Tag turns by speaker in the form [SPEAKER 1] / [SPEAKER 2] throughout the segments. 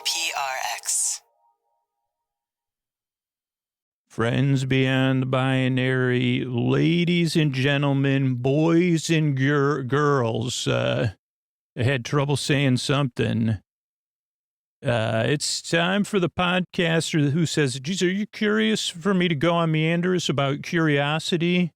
[SPEAKER 1] PRX.
[SPEAKER 2] Friends beyond the binary, ladies and gentlemen, boys and girls, I had trouble saying something. It's time for the podcaster who says, geez, are you curious for me to go on meanders about curiosity?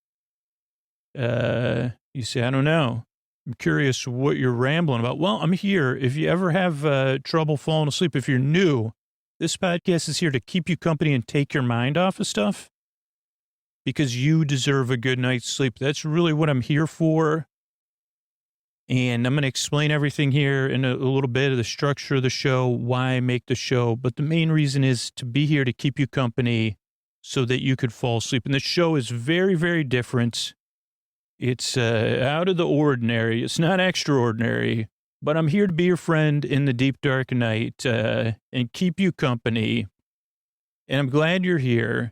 [SPEAKER 2] You say, I don't know. I'm curious what you're rambling about. Well, I'm here. If you ever have trouble falling asleep, if you're new, this podcast is here to keep you company and take your mind off of stuff because you deserve a good night's sleep. That's really what I'm here for. And I'm going to explain everything here in a little bit of the structure of the show, why I make the show. But the main reason is to be here to keep you company so that you could fall asleep. And the show is very, very different. It's out of the ordinary. It's not extraordinary. But I'm here to be your friend in the deep, dark night and keep you company. And I'm glad you're here.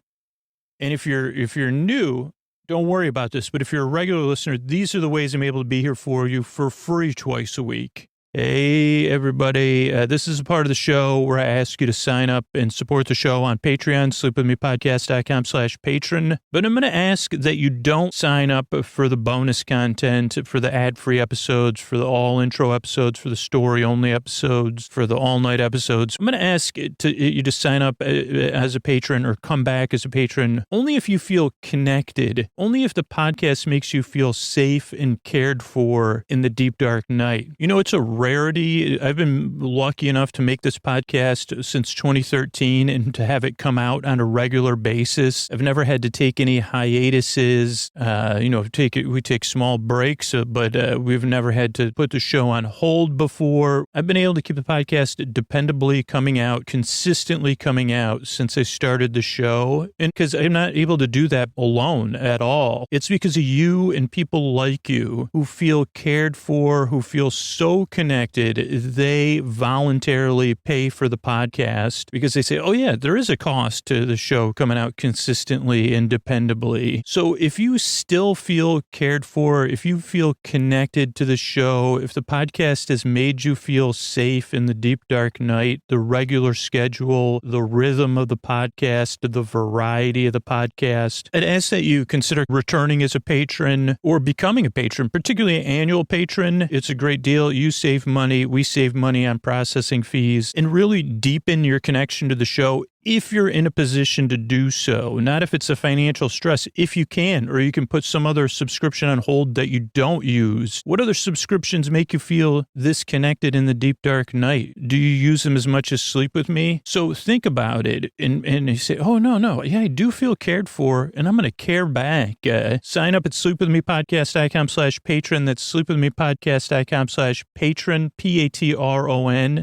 [SPEAKER 2] And if you're new, don't worry about this. But if you're a regular listener, these are the ways I'm able to be here for you for free twice a week. Hey, everybody. This is a part of the show where I ask you to sign up and support the show on Patreon, sleepwithmepodcast.com/patron. But I'm going to ask that you don't sign up for the bonus content, for the ad-free episodes, for the all-intro episodes, for the story-only episodes, for the all-night episodes. I'm going to ask you to sign up as a patron or come back as a patron only if you feel connected, only if the podcast makes you feel safe and cared for in the deep, dark night. You know, it's a rarity. I've been lucky enough to make this podcast since 2013 and to have it come out on a regular basis. I've never had to take any hiatuses. We take small breaks, but we've never had to put the show on hold before. I've been able to keep the podcast dependably coming out, consistently coming out since I started the show. And because I'm not able to do that alone at all. It's because of you and people like you who feel cared for, who feel so connected. They voluntarily pay for the podcast because they say, oh yeah, there is a cost to the show coming out consistently and dependably. So if you still feel cared for, if you feel connected to the show, if the podcast has made you feel safe in the deep, dark night, the regular schedule, the rhythm of the podcast, the variety of the podcast, I'd ask that you consider returning as a patron or becoming a patron, particularly an annual patron. It's a great deal. You save money. We save money on processing fees and really deepen your connection to the show if you're in a position to do so, not if it's a financial stress, if you can, or you can put some other subscription on hold that you don't use. What other subscriptions make you feel this connected in the deep, dark night? Do you use them as much as Sleep With Me? So think about it and you say, oh, no. Yeah, I do feel cared for and I'm going to care back. Sign up at sleepwithmepodcast.com/patron. That's sleepwithmepodcast.com/patron, Patron.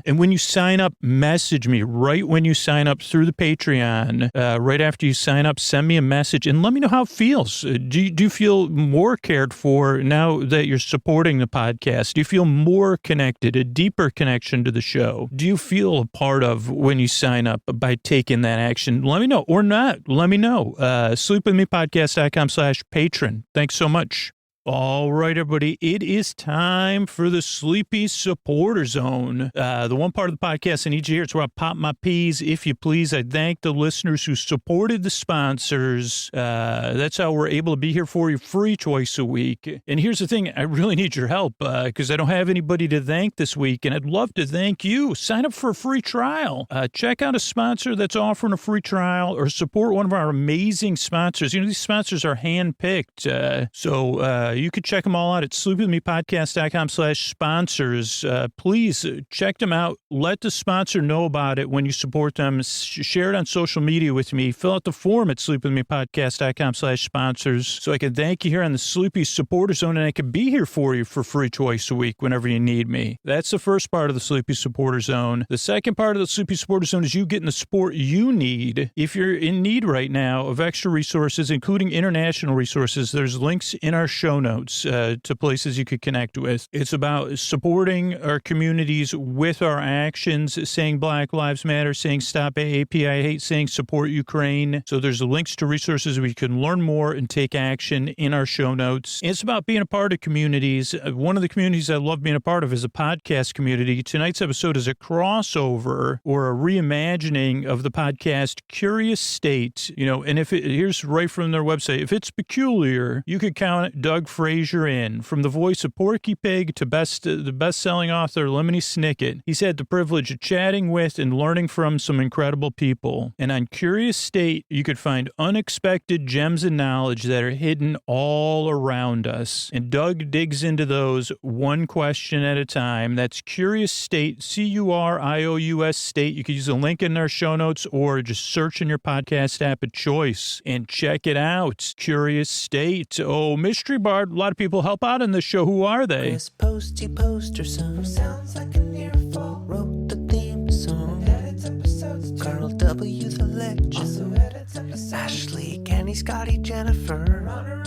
[SPEAKER 2] And when you sign up, message me right when you sign up through the Patreon. Right after you sign up, send me a message and let me know how it feels. Do you feel more cared for now that you're supporting the podcast? Do you feel more connected, a deeper connection to the show? Do you feel a part of when you sign up by taking that action? Let me know or not. Let me know. Sleepwithmepodcast.com/patron. Thanks so much. All right, everybody, it is time for the Sleepy Supporter Zone. The one part of the podcast I need you to hear, it's where I pop my peas, if you please. I thank the listeners who supported the sponsors. That's how we're able to be here for you free twice a week. And here's the thing, I really need your help because I don't have anybody to thank this week, and I'd love to thank you. Sign up for a free trial. Check out a sponsor that's offering a free trial or support one of our amazing sponsors. You know, these sponsors are handpicked. So you could check them all out at sleepwithmepodcast.com/sponsors. Please check them out. Let the sponsor know about it when you support them. Share it on social media with me. Fill out the form at sleepwithmepodcast.com/sponsors so I can thank you here on the Sleepy Supporter Zone and I can be here for you for free twice a week whenever you need me. That's the first part of the Sleepy Supporter Zone. The second part of the Sleepy Supporter Zone is you getting the support you need. If you're in need right now of extra resources, including international resources, there's links in our show notes. notes to places you could connect with. It's about supporting our communities with our actions, saying Black Lives Matter, saying stop AAPI hate, saying support Ukraine. So there's links to resources where you can learn more and take action in our show notes. It's about being a part of communities. One of the communities I love being a part of is a podcast community. Tonight's episode is a crossover or a reimagining of the podcast Curious State. And here's right from their website. If it's peculiar, you could count Doug Frazier in. From the voice of Porky Pig to the best-selling author Lemony Snicket, he's had the privilege of chatting with and learning from some incredible people. And on Curious State, you could find unexpected gems of knowledge that are hidden all around us. And Doug digs into those one question at a time. That's Curious State, Curious State. You can use a link in our show notes or just search in your podcast app of choice and check it out. Curious State. Oh, Mystery Bard, a lot of people help out in this show. Who are they?
[SPEAKER 1] Chris Posty Poster Son sounds like an earful. Wrote the theme song. Edits episodes. Carl W. the Legend. Also edits episodes. Ashley, Kenny, Scotty, Jennifer. Runner.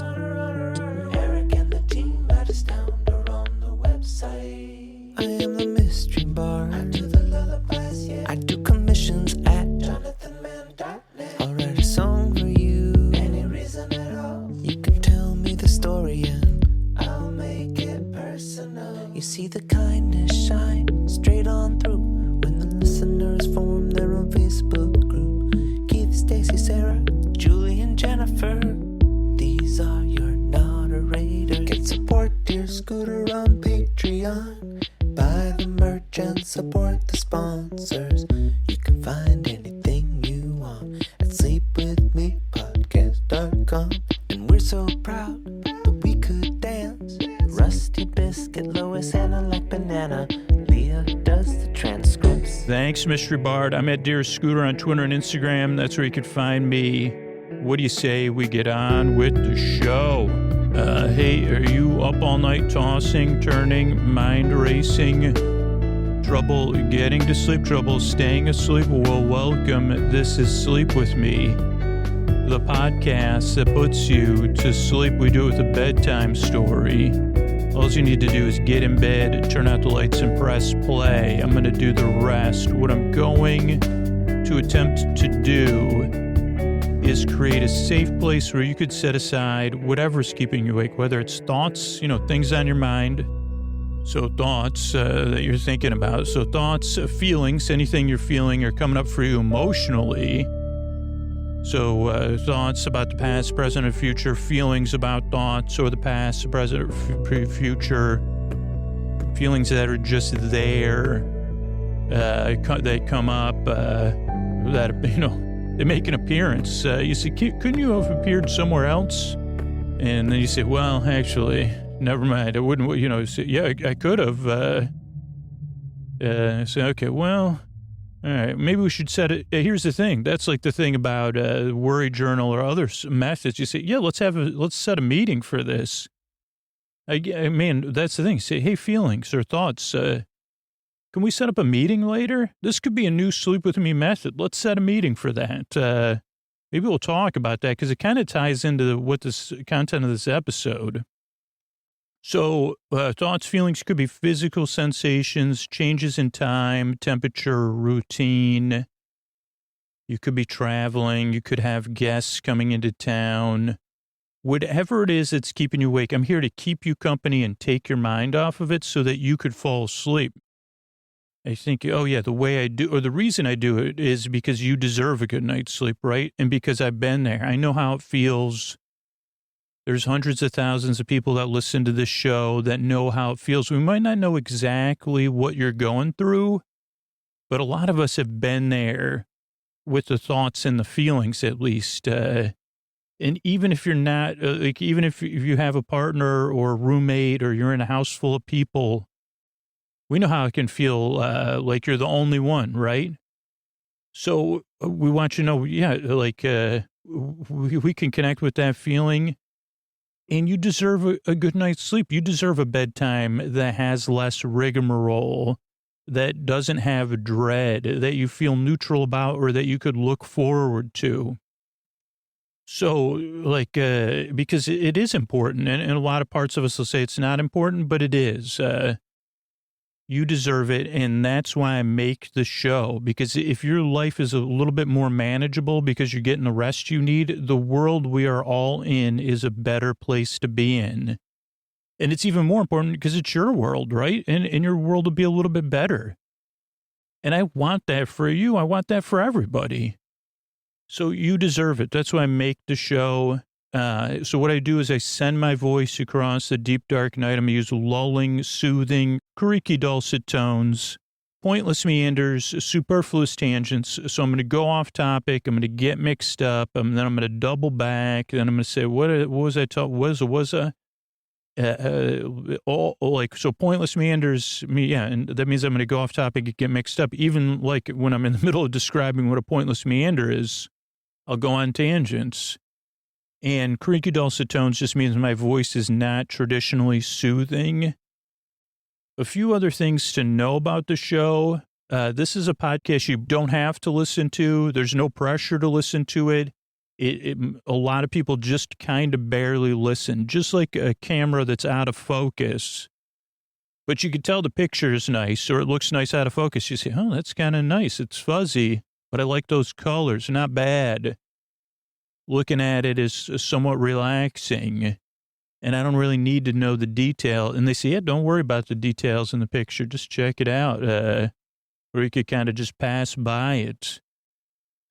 [SPEAKER 1] Eric and the team at Astound are on the website. I am the Mystery Bard. I do the lullabies, yeah. I do commissions at jonathanmann.net. I'll write a song for you. Any reason at all. You can tell me the story and I'll make it personal. You see the kindness shine straight on through when the listeners form their own Facebook group. Keith, Stacy, Sarah, Julie, and Jennifer. These are your moderators. Get support dear Scooter on Patreon. Buy the merch and support the sponsors. You can find anything you want at sleepwithmepodcast.com. And we're so proud that we could dance. Rusty Biscuit, Lois, Anna like banana. Leah does the transcripts.
[SPEAKER 2] Thanks, Mystery Bard. I'm at Dear Scooter on Twitter and Instagram. That's where you can find me. What do you say we get on with the show? Hey, are you up all night tossing, turning, mind racing, trouble getting to sleep, trouble staying asleep? Well, welcome. This is Sleep With Me, the podcast that puts you to sleep. We do it with a bedtime story. All you need to do is get in bed, turn out the lights, and press play. I'm going to do the rest. What I'm going to attempt to do is create a safe place where you could set aside whatever's keeping you awake, whether it's thoughts, things on your mind. So thoughts that you're thinking about. So thoughts, feelings, anything you're feeling or coming up for you emotionally. So thoughts about the past, present, and future, feelings about thoughts or the past, present, or future, feelings that are just there, that come up, that, they make an appearance. You say, couldn't you have appeared somewhere else? And then you say, well, actually, never mind. I wouldn't, say, yeah, I could have. Say, okay, well, all right, maybe we should set it. Here's the thing. That's like the thing about Worry Journal or other methods. You say, yeah, let's set a meeting for this. I mean, that's the thing. Say, hey, feelings or thoughts, can we set up a meeting later? This could be a new Sleep With Me method. Let's set a meeting for that. Maybe we'll talk about that because it kind of ties into what this content of this episode. So thoughts, feelings could be physical sensations, changes in time, temperature, routine. You could be traveling. You could have guests coming into town. Whatever it is that's keeping you awake, I'm here to keep you company and take your mind off of it so that you could fall asleep. I think, oh yeah, the way I do, or the reason I do it is because you deserve a good night's sleep, right? And because I've been there. I know how it feels. There's hundreds of thousands of people that listen to this show that know how it feels. We might not know exactly what you're going through, but a lot of us have been there with the thoughts and the feelings, at least. And even if you're not, even if you have a partner or a roommate or you're in a house full of people, we know how it can feel like you're the only one, right? So we want you to know, yeah, like we can connect with that feeling. And you deserve a good night's sleep. You deserve a bedtime that has less rigmarole, that doesn't have dread, that you feel neutral about or that you could look forward to. So, like, because it is important, and a lot of parts of us will say it's not important, but it is. You deserve it, and that's why I make the show, because if your life is a little bit more manageable because you're getting the rest you need, the world we are all in is a better place to be in. And it's even more important because it's your world, right? And your world will be a little bit better. And I want that for you. I want that for everybody. So you deserve it. That's why I make the show. So what I do is I send my voice across the deep, dark night. I'm going to use lulling, soothing, creaky, dulcet tones, pointless meanders, superfluous tangents. So I'm going to go off topic. I'm going to get mixed up. And then I'm going to double back. Then I'm going to say, what was I talking? So pointless meanders, and that means I'm going to go off topic and get mixed up. Even like when I'm in the middle of describing what a pointless meander is, I'll go on tangents. And creaky dulcet tones just means my voice is not traditionally soothing. A few other things to know about the show. This is a podcast you don't have to listen to. There's no pressure to listen to it. A lot of people just kind of barely listen, just like a camera that's out of focus. But you can tell the picture is nice, or it looks nice out of focus. You say, oh, that's kind of nice. It's fuzzy, but I like those colors. Not bad. Looking at it is somewhat relaxing, and I don't really need to know the detail. And they say, yeah, don't worry about the details in the picture. Just check it out. Or you could kind of just pass by it.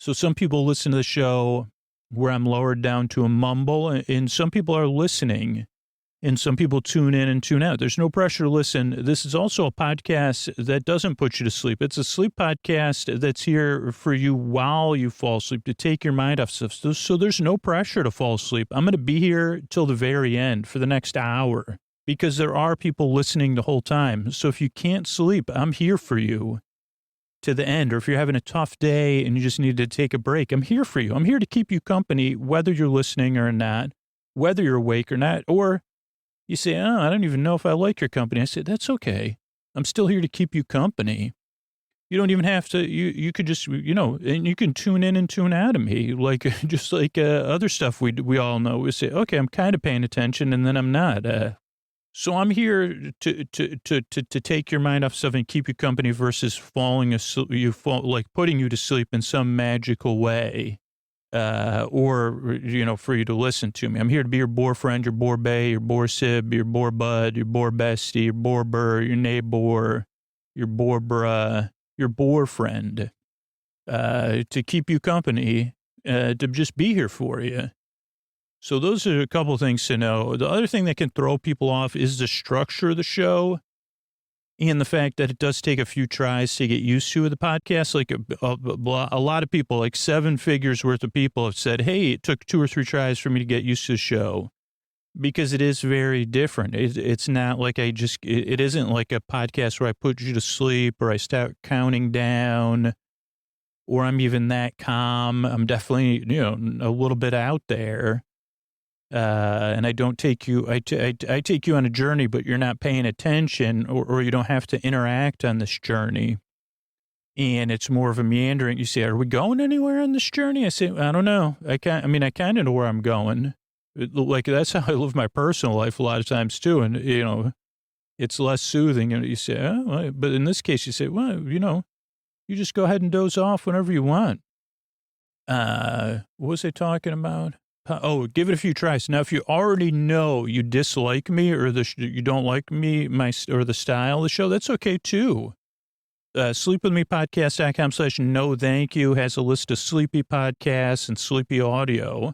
[SPEAKER 2] So some people listen to the show where I'm lowered down to a mumble, and some people are listening, and some people tune in and tune out. There's no pressure to listen. This is also a podcast that doesn't put you to sleep. It's a sleep podcast that's here for you while you fall asleep, to take your mind off stuff. So there's no pressure to fall asleep. I'm going to be here till the very end for the next hour, because there are people listening the whole time. So if you can't sleep, I'm here for you to the end. Or if you're having a tough day and you just need to take a break, I'm here for you. I'm here to keep you company, whether you're listening or not, whether you're awake or not. Or you say, oh, I don't even know if I like your company. I said, that's okay. I'm still here to keep you company. You don't even have to, you could just, and you can tune in and tune out of me, like, just like other stuff we all know. We say, okay, I'm kind of paying attention, and then I'm not. So I'm here to take your mind off stuff and keep you company versus falling asleep, like putting you to sleep in some magical way. Or, for you to listen to me. I'm here to be your boar friend, your boar bae, your boar sib, your boar bud, your boar bestie, your boar burr, your neighbor, your boar bruh, your boar friend, to keep you company, to just be here for you. So those are a couple of things to know. The other thing that can throw people off is the structure of the show, and the fact that it does take a few tries to get used to the podcast. Like a lot of people, like 7 figures worth of people have said, hey, it took 2 or 3 tries for me to get used to the show, because it is very different. It's not like it isn't like a podcast where I put you to sleep or I start counting down, or I'm even that calm. I'm definitely, a little bit out there. And I don't take you, I take you on a journey, but you're not paying attention, or you don't have to interact on this journey. And it's more of a meandering. You say, are we going anywhere on this journey? I say, I don't know. I kind of know where I'm going. Like, that's how I live my personal life a lot of times too. And, it's less soothing. And you say, oh, but in this case, you say, well, you just go ahead and doze off whenever you want. What was I talking about? Oh, give it a few tries. Now, if you already know you dislike me, or you don't like me, or the style of the show, that's okay too. Sleepwithmepodcast.com/no thank you has a list of sleepy podcasts and sleepy audio.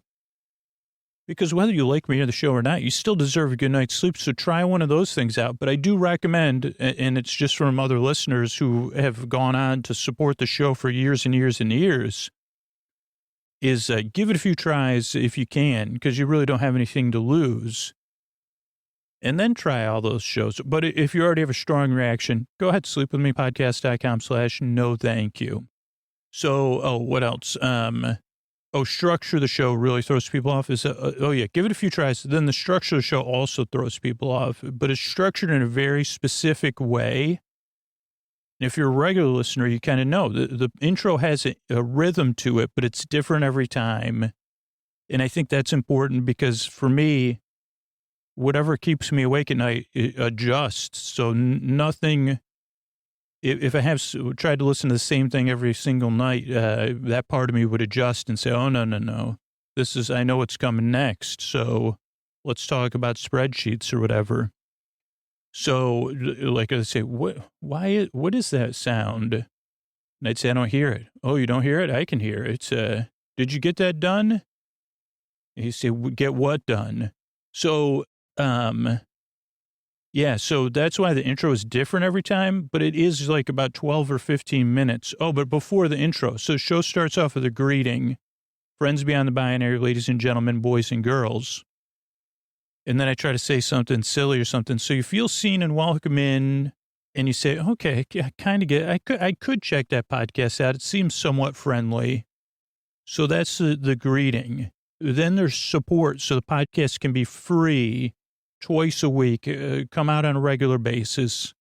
[SPEAKER 2] Because whether you like me or the show or not, you still deserve a good night's sleep. So try one of those things out. But I do recommend, and it's just from other listeners who have gone on to support the show for years and years and years, is give it a few tries if you can, because you really don't have anything to lose. And then try all those shows. But if you already have a strong reaction, go ahead to sleepwithmepodcast.com/no thank you. So, what else? Structure the show really throws people off. Give it a few tries. Then the structure of the show also throws people off, but it's structured in a very specific way. If you're a regular listener, you kind of know the intro has a rhythm to it, but it's different every time. And I think that's important because for me, whatever keeps me awake at night, it adjusts. So nothing, if I have tried to listen to the same thing every single night, that part of me would adjust and say, oh, no. I know what's coming next. So let's talk about spreadsheets or whatever. So like I say, what is that sound? And I'd say, I don't hear it. Oh, you don't hear it? I can hear it. Did you get that done? And you say, get what done? So, yeah, so that's why the intro is different every time, but it is like about 12 or 15 minutes. Oh, but before the intro. So the show starts off with a greeting. Friends beyond the binary, ladies and gentlemen, boys and girls. And then I try to say something silly or something. So you feel seen and welcome in, and you say, okay, I kind of get, I could check that podcast out. It seems somewhat friendly. So that's the greeting. Then there's support. So the podcast can be free twice a week, come out on a regular basis,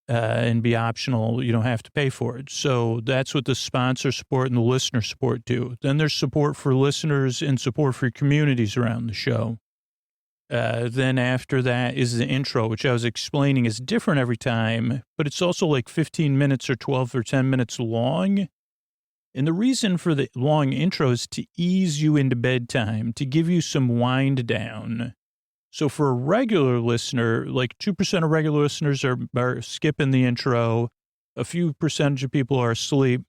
[SPEAKER 2] and be optional. You don't have to pay for it. So that's what the sponsor support and the listener support do. Then there's support for listeners and support for communities around the show. Then after that is the intro, which I was explaining is different every time, but it's also like 15 minutes or 12 or 10 minutes long. And the reason for the long intro is to ease you into bedtime, to give you some wind down. So for a regular listener, like 2% of regular listeners are skipping the intro. A few percentage of people are asleep.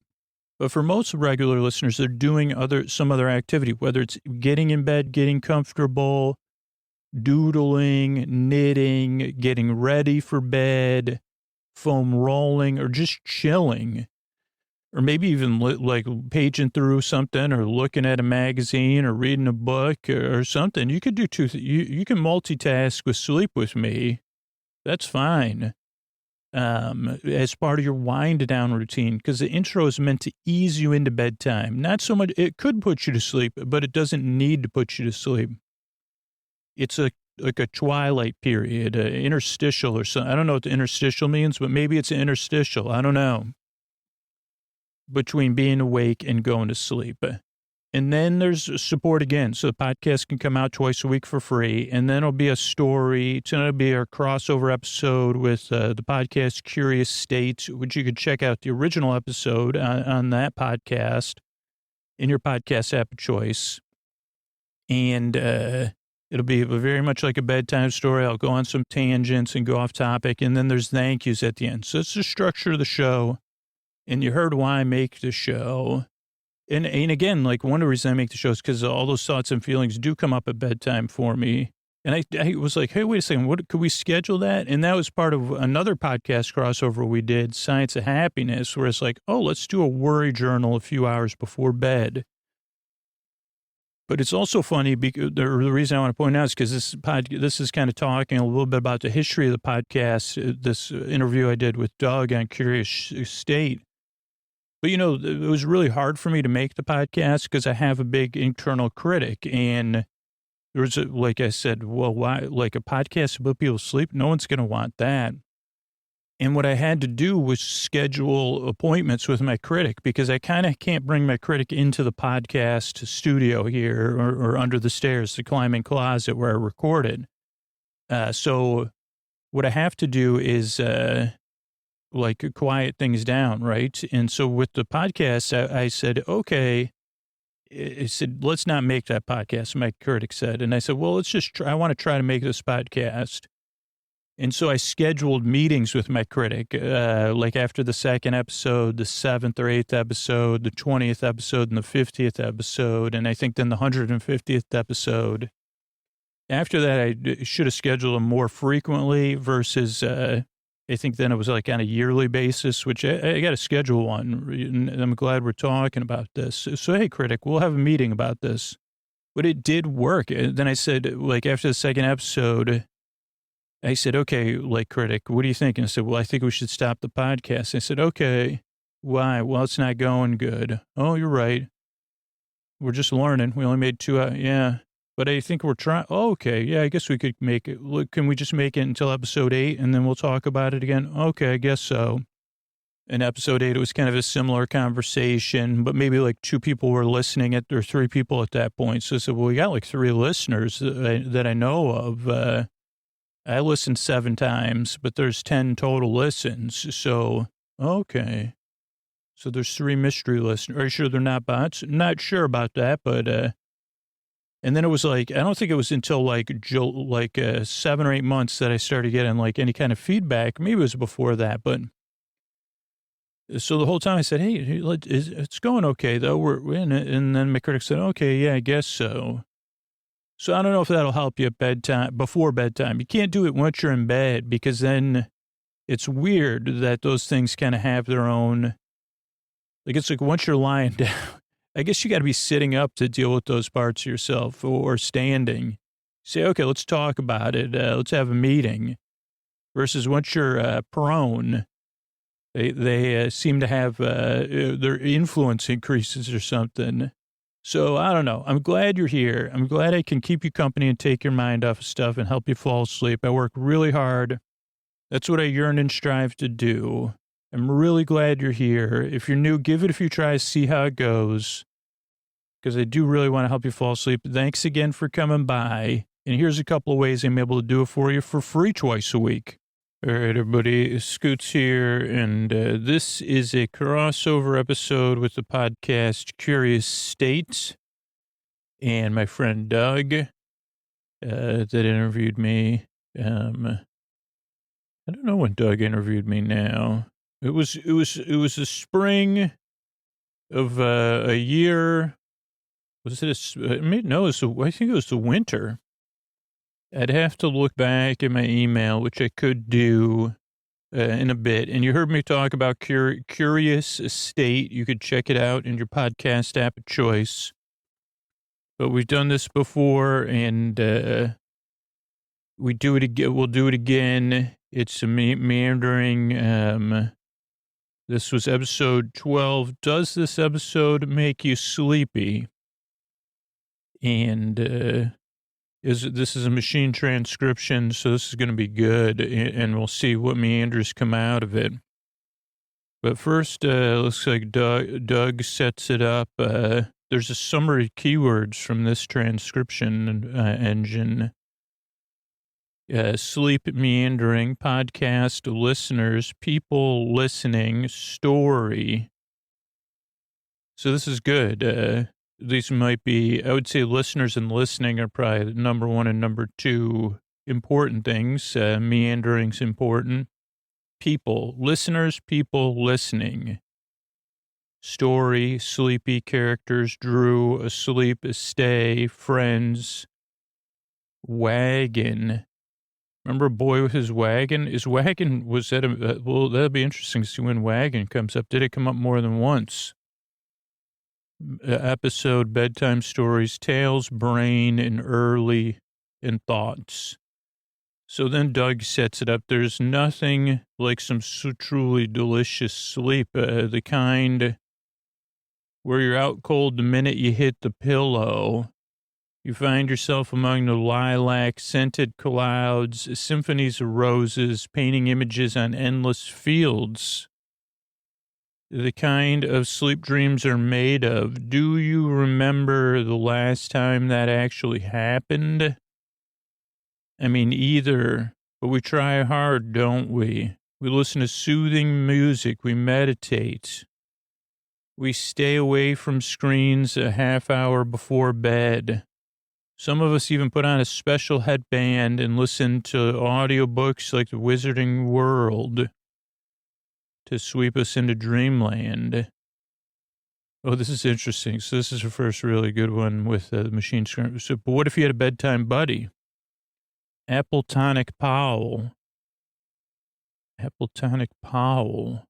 [SPEAKER 2] But for most regular listeners, they're doing some other activity, whether it's getting in bed, getting comfortable, doodling, knitting, getting ready for bed, foam rolling, or just chilling. Or maybe even like paging through something or looking at a magazine or reading a book or something. You could do you can multitask with sleep with me. That's fine. As part of your wind down routine, because the intro is meant to ease you into bedtime. Not so much, it could put you to sleep, but it doesn't need to put you to sleep. It's like a twilight period, interstitial or something. I don't know what the interstitial means, but maybe it's an interstitial. I don't know. Between being awake and going to sleep. And then there's support again. So the podcast can come out twice a week for free. And then it'll be a story. It's going to be a crossover episode with the podcast Curious State, which you could check out the original episode on that podcast in your podcast app of choice. And it'll be very much like a bedtime story. I'll go on some tangents and go off topic. And then there's thank yous at the end. So it's the structure of the show. And you heard why I make the show. And again, like one of the reasons I make the show is because all those thoughts and feelings do come up at bedtime for me. And I was like, hey, wait a second, could we schedule that? And that was part of another podcast crossover we did, Science of Happiness, where it's like, oh, let's do a worry journal a few hours before bed. But it's also funny because the reason I want to point out is because this is kind of talking a little bit about the history of the podcast, this interview I did with Doug on Curious State. But, you know, it was really hard for me to make the podcast because I have a big internal critic. And there was, like I said, well, why, like a podcast about people sleep? No one's going to want that. And what I had to do was schedule appointments with my critic because I kind of can't bring my critic into the podcast studio here or under the stairs, the climbing closet where I recorded. So what I have to do is like quiet things down, right? And so with the podcast, I said, okay, I said, let's not make that podcast, my critic said. And I said, well, let's just try. I want to try to make this podcast. And so I scheduled meetings with my critic, like after the second episode, the 7th or 8th episode, the 20th episode, and the 50th episode. And I think then the 150th episode. After that, I should have scheduled them more frequently versus, I think then it was like on a yearly basis, which I got to schedule one. And I'm glad we're talking about this. So, hey, critic, we'll have a meeting about this. But it did work. And then I said, like after the second episode, I said, okay, like critic, what do you think? And I said, well, I think we should stop the podcast. I said, okay, why? Well, it's not going good. Oh, you're right. We're just learning. We only made 2 yeah. But I think we're trying. Oh, okay. Yeah, I guess we could make it. Look, can we just make it until episode 8 and then we'll talk about it again? Okay, I guess so. in episode 8, it was kind of a similar conversation, but maybe like 2 people were listening or 3 people at that point. So I said, well, we got like 3 listeners that I know of. I listened 7 times, but there's 10 total listens. So, okay. So there's 3 mystery listeners. Are you sure they're not bots? Not sure about that, but, and then it was like, I don't think it was until like 7 or 8 months that I started getting like any kind of feedback. Maybe it was before that, but so the whole time I said, hey, it's going okay though. We're in it. And then my critic said, okay, yeah, I guess so. So I don't know if that'll help you at bedtime, before bedtime. You can't do it once you're in bed because then it's weird that those things kind of have their own, like it's like once you're lying down, I guess you got to be sitting up to deal with those parts of yourself or standing. Say, okay, let's talk about it. Let's have a meeting versus once you're prone. They seem to have their influence increases or something. So I don't know. I'm glad you're here. I'm glad I can keep you company and take your mind off of stuff and help you fall asleep. I work really hard. That's what I yearn and strive to do. I'm really glad you're here. If you're new, give it a few tries, see how it goes. Because I do really want to help you fall asleep. Thanks again for coming by. And here's a couple of ways I'm able to do it for you for free twice a week. All right, everybody, Scoots here, and this is a crossover episode with the podcast Curious State and my friend Doug that interviewed me. I don't know when Doug interviewed me now. It was the spring of a year. Was it no, I think it was the winter. I'd have to look back at my email, which I could do in a bit. And you heard me talk about Curious State. You could check it out in your podcast app of choice. But we've done this before, and we do it again. We'll do it again. It's a meandering. This was episode 12. Does this episode make you sleepy? And this is a machine transcription, so this is going to be good, and we'll see what meanders come out of it. But first, looks like Doug sets it up. There's a summary of keywords from this transcription engine. Sleep meandering, podcast listeners, people listening, story. So this is good. These might be, I would say listeners and listening are probably number 1 and number 2 important things. Meandering's important. People, listeners, people listening. Story, sleepy characters, Drew, asleep, stay, friends, wagon. Remember a boy with his wagon? His wagon, was that well, that'd be interesting to see when wagon comes up. Did it come up more than once? Episode, bedtime stories, tales, brain, and early, and thoughts. So then Doug sets it up. There's nothing like some so truly delicious sleep, the kind where you're out cold the minute you hit the pillow. You find yourself among the lilac-scented clouds, symphonies of roses, painting images on endless fields. The kind of sleep dreams are made of. Do you remember the last time that actually happened? I mean, either, but we try hard, don't we? We listen to soothing music. We meditate. We stay away from screens a half hour before bed. Some of us even put on a special headband and listen to audiobooks like The Wizarding World to sweep us into dreamland. Oh, this is interesting. So this is the first really good one with the machine screen. So, but what if you had a bedtime buddy? Apple Tonic Powell. Apple Tonic Powell.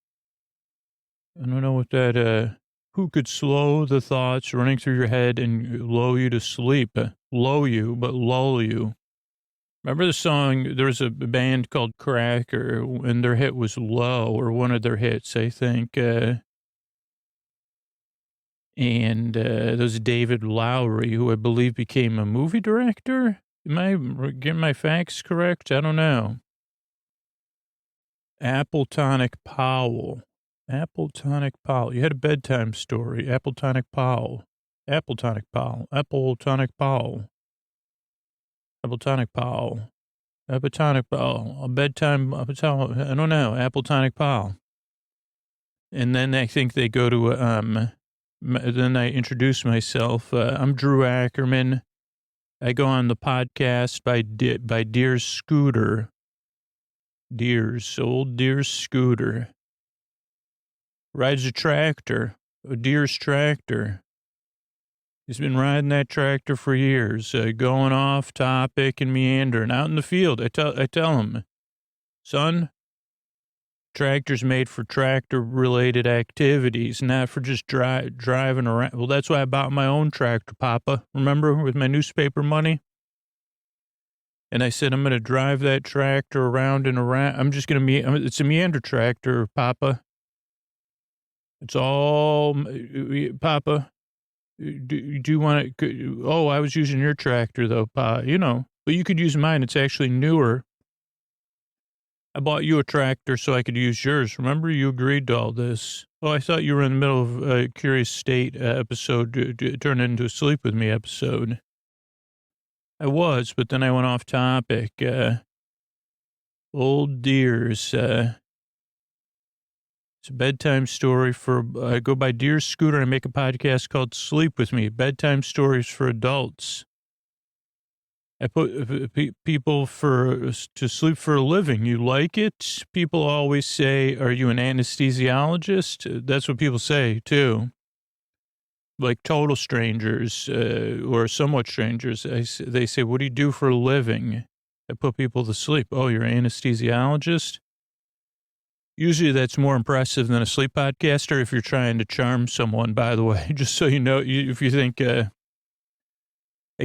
[SPEAKER 2] I don't know what that, who could slow the thoughts running through your head and lull you to sleep? Lull you, but lull you. Remember the song, there was a band called Cracker, and their hit was Low, or one of their hits, I think. And there was David Lowery, who I believe became a movie director. Am I getting my facts correct? I don't know. Apple Tonic Powell. Apple Tonic Powell. You had a bedtime story. Apple Tonic Powell. Apple Tonic Powell. Apple Tonic Powell. Apple Tonic Powell. Apple Tonic Powell. A bedtime. I don't know. Apple Tonic Powell. And then I think they go to, then I introduce myself. I'm Drew Ackerman. I go on the podcast by Deer's Scooter. Old Deer's Scooter. Rides a tractor, a Deer's tractor. He's been riding that tractor for years, going off topic and meandering out in the field. I tell him, son, tractor's made for tractor-related activities, not for just driving around. Well, that's why I bought my own tractor, Papa. Remember, with my newspaper money? And I said, I'm going to drive that tractor around and around. I'm just going to it's a meander tractor, Papa. It's all, Papa. Do you want to? Oh, I was using your tractor, though, Pa. You know, but you could use mine. It's actually newer. I bought you a tractor so I could use yours. Remember, you agreed to all this. Oh, I thought you were in the middle of a Curious State episode, turned into a Sleep With Me episode. I was, but then I went off topic. Old Deers. It's a bedtime story I go by Deer's Scooter and I make a podcast called Sleep With Me, bedtime stories for adults. I put people to sleep for a living. You like it? People always say, are you an anesthesiologist? That's what people say, too. Like total strangers or somewhat strangers. They say, what do you do for a living? I put people to sleep. Oh, you're an anesthesiologist? Usually that's more impressive than a sleep podcaster if you're trying to charm someone, by the way, just so you know, if you think, I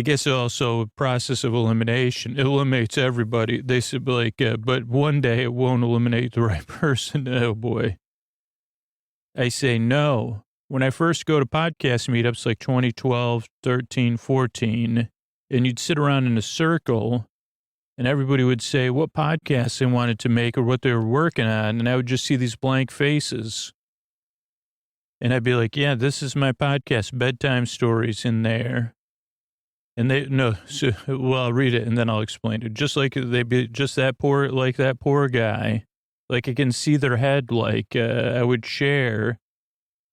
[SPEAKER 2] guess also a process of elimination. It eliminates everybody. They said, like, but one day it won't eliminate the right person. Oh, boy. I say no. When I first go to podcast meetups like 2012, 13, 14, and you'd sit around in a circle, and everybody would say what podcasts they wanted to make or what they were working on. And I would just see these blank faces. And I'd be like, yeah, this is my podcast, bedtime stories in there. And I'll read it and then I'll explain it. Just like they'd be just that poor guy. Like I can see their head, like I would share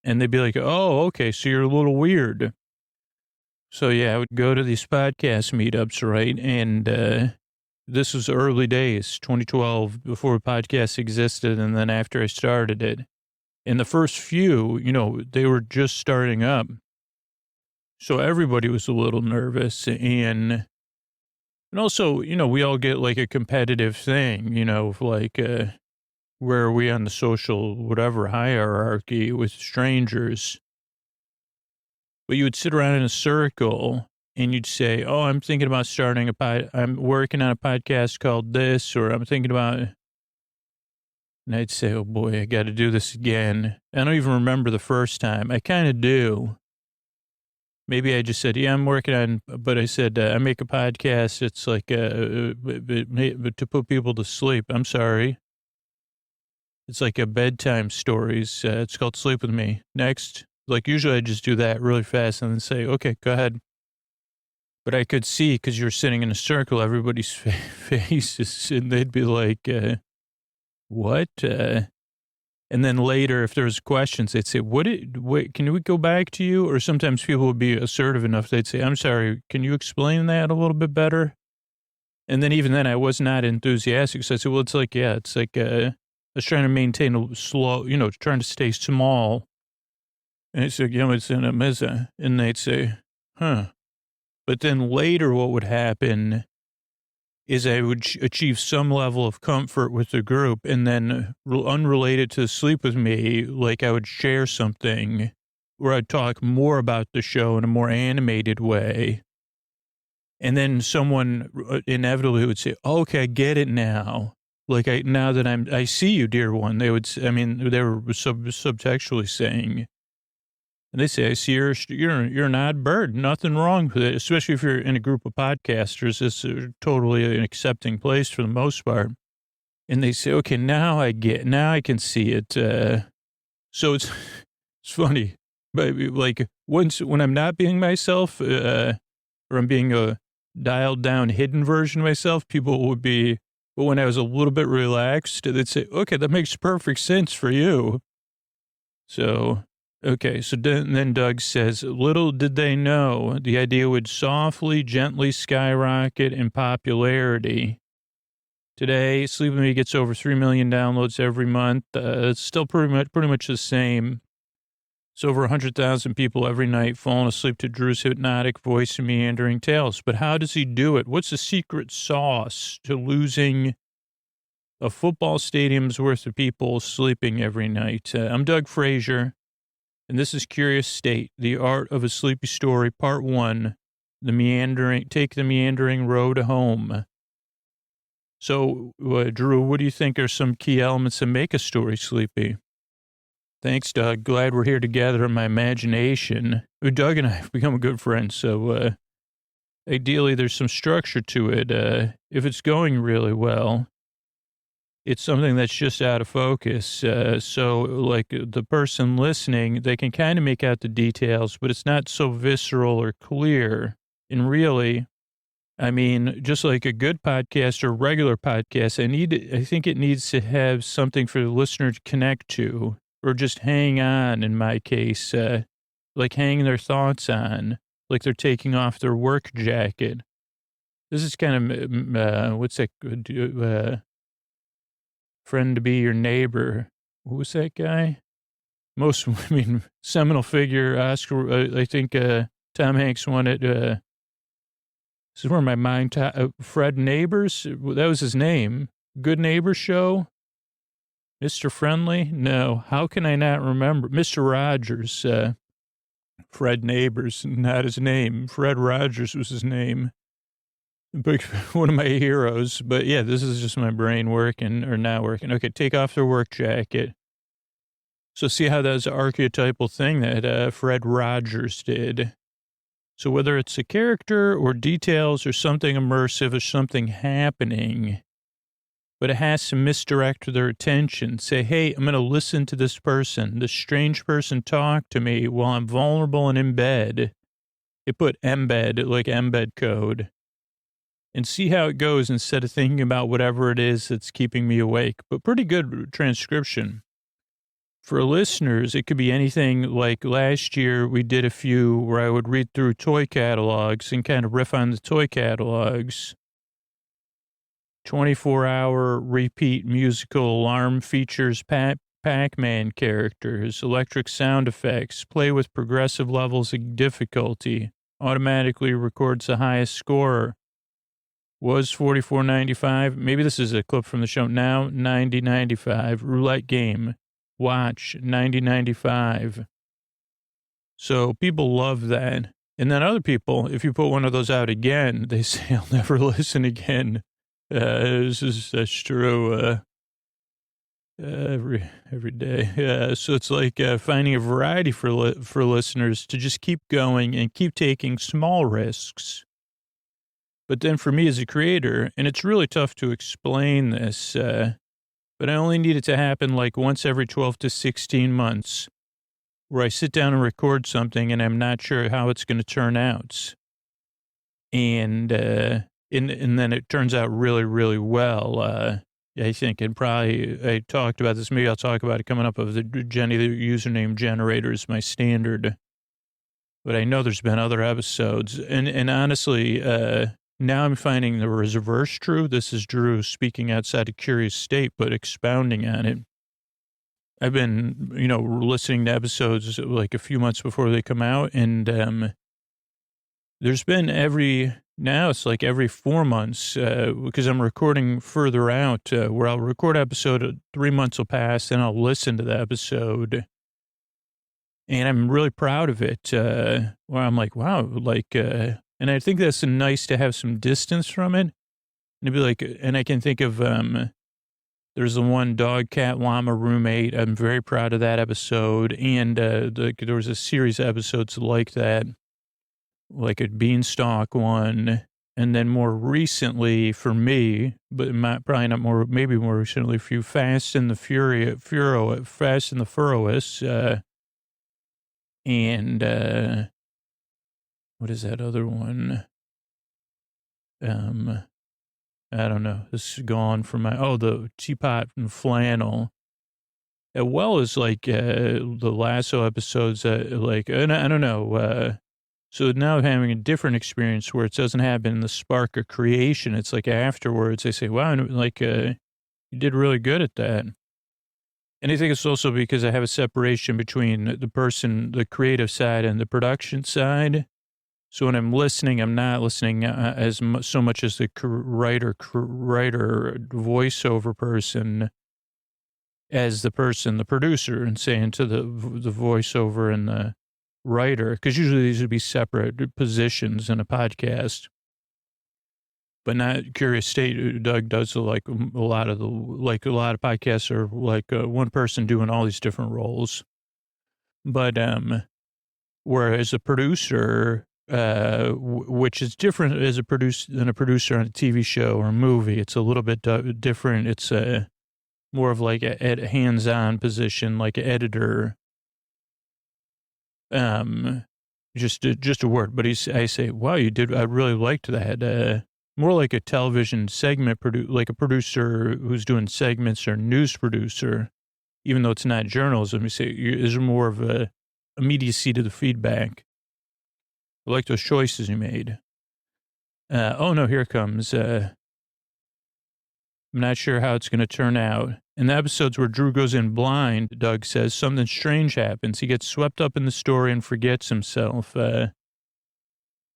[SPEAKER 2] and they'd be like, oh, okay. So you're a little weird. So yeah, I would go to these podcast meetups, right? And, this was early days, 2012, before podcasts existed, and then after I started it. And the first few, they were just starting up. So everybody was a little nervous. And also, we all get like a competitive thing, like where are we on the social whatever hierarchy with strangers. But you would sit around in a circle and you'd say, oh, I'm thinking about starting I'm working on a podcast called this, or I'm thinking about, and I'd say, oh boy, I got to do this again. I don't even remember the first time. I kind of do. Maybe I just said, yeah, I'm working on, but I said, I make a podcast. It's like, but to put people to sleep. I'm sorry. It's like a bedtime stories. It's called Sleep With Me. Next. Like usually I just do that really fast and then say, okay, go ahead. But I could see, because you were sitting in a circle, everybody's faces, and they'd be like, what? And then later, if there was questions, they'd say, wait, can we go back to you? Or sometimes people would be assertive enough, they'd say, I'm sorry, can you explain that a little bit better? And then even then, I was not enthusiastic, so I said, well, it's like, I was trying to maintain a slow, trying to stay small. And it's like, it's in a mesa. And they'd say, huh. But then later what would happen is I would achieve some level of comfort with the group, and then unrelated to Sleep With Me, like I would share something where I'd talk more about the show in a more animated way. And then someone inevitably would say, oh, okay, I get it now. Like now that I see you, dear one, they were subtextually saying, and they say, I see you're an odd bird. Nothing wrong with it, especially if you're in a group of podcasters. It's totally an accepting place for the most part. And they say, okay, now I can see it. So it's funny, but like when I'm not being myself, or I'm being a dialed down hidden version of myself, people would be, but when I was a little bit relaxed, they'd say, okay, that makes perfect sense for you. So, okay. So then Doug says, little did they know the idea would softly, gently skyrocket in popularity. Today, Sleep With Me gets over 3 million downloads every month. It's still pretty much the same. It's over 100,000 people every night falling asleep to Drew's hypnotic voice and meandering tales. But how does he do it? What's the secret sauce to losing a football stadium's worth of people sleeping every night? I'm Doug Frazier, and this is Curious State, the art of a sleepy story, part 1, take the meandering road home. So, Drew, what do you think are some key elements that make a story sleepy? Thanks, Doug. Glad we're here together in my imagination. Doug and I have become good friends, so ideally there's some structure to it. If it's going really well, it's something that's just out of focus. So, like the person listening, they can kind of make out the details, but it's not so visceral or clear. And really, I mean, just like a good podcast or regular podcast, I think it needs to have something for the listener to connect to. Or just hang on, in my case, like hang their thoughts on, like they're taking off their work jacket. This is kind of, what's that, friend to be your neighbor. Who was that guy? Seminal figure, Oscar, I think Tom Hanks won it. This is where my mind, Fred Neighbors, that was his name. Good Neighbor Show. Mr. Friendly? No. How can I not remember? Mr. Rogers. Fred Neighbors, not his name. Fred Rogers was his name. One of my heroes. But yeah, this is just my brain working or not working. Okay, take off their work jacket. So see how that's an archetypal thing that Fred Rogers did. So whether it's a character or details or something immersive or something happening, but it has to misdirect their attention. Say, hey, I'm going to listen to this strange person talk to me while I'm vulnerable and in bed. It put embed, like embed code, and see how it goes instead of thinking about whatever it is that's keeping me awake. But pretty good transcription. For listeners, it could be anything like last year we did a few where I would read through toy catalogs and kind of riff on the toy catalogs. 24-hour repeat musical alarm features Pac-Man characters, electric sound effects, play with progressive levels of difficulty, automatically records the highest score. Was $44.95. Maybe this is a clip from the show. Now $90.95. Roulette game. Watch $90.95. So people love that. And then other people, if you put one of those out again, they say, I'll never listen again. That's true. Every day. So it's like finding a variety for listeners to just keep going and keep taking small risks. But then for me as a creator, and it's really tough to explain this, but I only need it to happen like once every 12 to 16 months, where I sit down and record something and I'm not sure how it's going to turn out. And then it turns out really, really well. I think, and probably I talked about this, maybe I'll talk about it coming up of the username generator is my standard. But I know there's been other episodes. And honestly, now I'm finding the reverse true. This is Drew speaking outside a curious state, but expounding on it. I've been, listening to episodes like a few months before they come out. And there's been now it's like every 4 months, because I'm recording further out, where I'll record episode, 3 months will pass, and I'll listen to the episode. And I'm really proud of it, where I'm like, wow, and I think that's nice to have some distance from it. And it'd be like, and I can think of, there's the one dog, cat, llama roommate. I'm very proud of that episode. And there was a series of episodes like that, like a beanstalk one. And then more recently for me, but probably not more, maybe more recently for you, Fast and the Furious, and what is that other one? I don't know. This is gone from the Teapot and Flannel, as well as like the Lasso episodes. I don't know. So now I'm having a different experience where it doesn't happen in the spark of creation. It's like afterwards, they say, wow, like you did really good at that. And I think it's also because I have a separation between the creative side and the production side. So when I'm listening, I'm not listening so much as the writer, voiceover person, as the producer, and saying to the voiceover and the writer, because usually these would be separate positions in a podcast. But not Curious State. Doug does like a lot of podcasts are like one person doing all these different roles. But whereas a producer, which is different than a producer on a TV show or a movie, it's a little bit different. It's more of like a hands-on position, like an editor. Just a word, but I say, wow, you did. I really liked that. More like a television segment like a producer who's doing segments, or news producer, even though it's not journalism. You say there's more of a immediacy to the feedback. I like those choices you made. Oh no, here it comes. I'm not sure how it's going to turn out. In the episodes where Drew goes in blind, Doug says, something strange happens. He gets swept up in the story and forgets himself.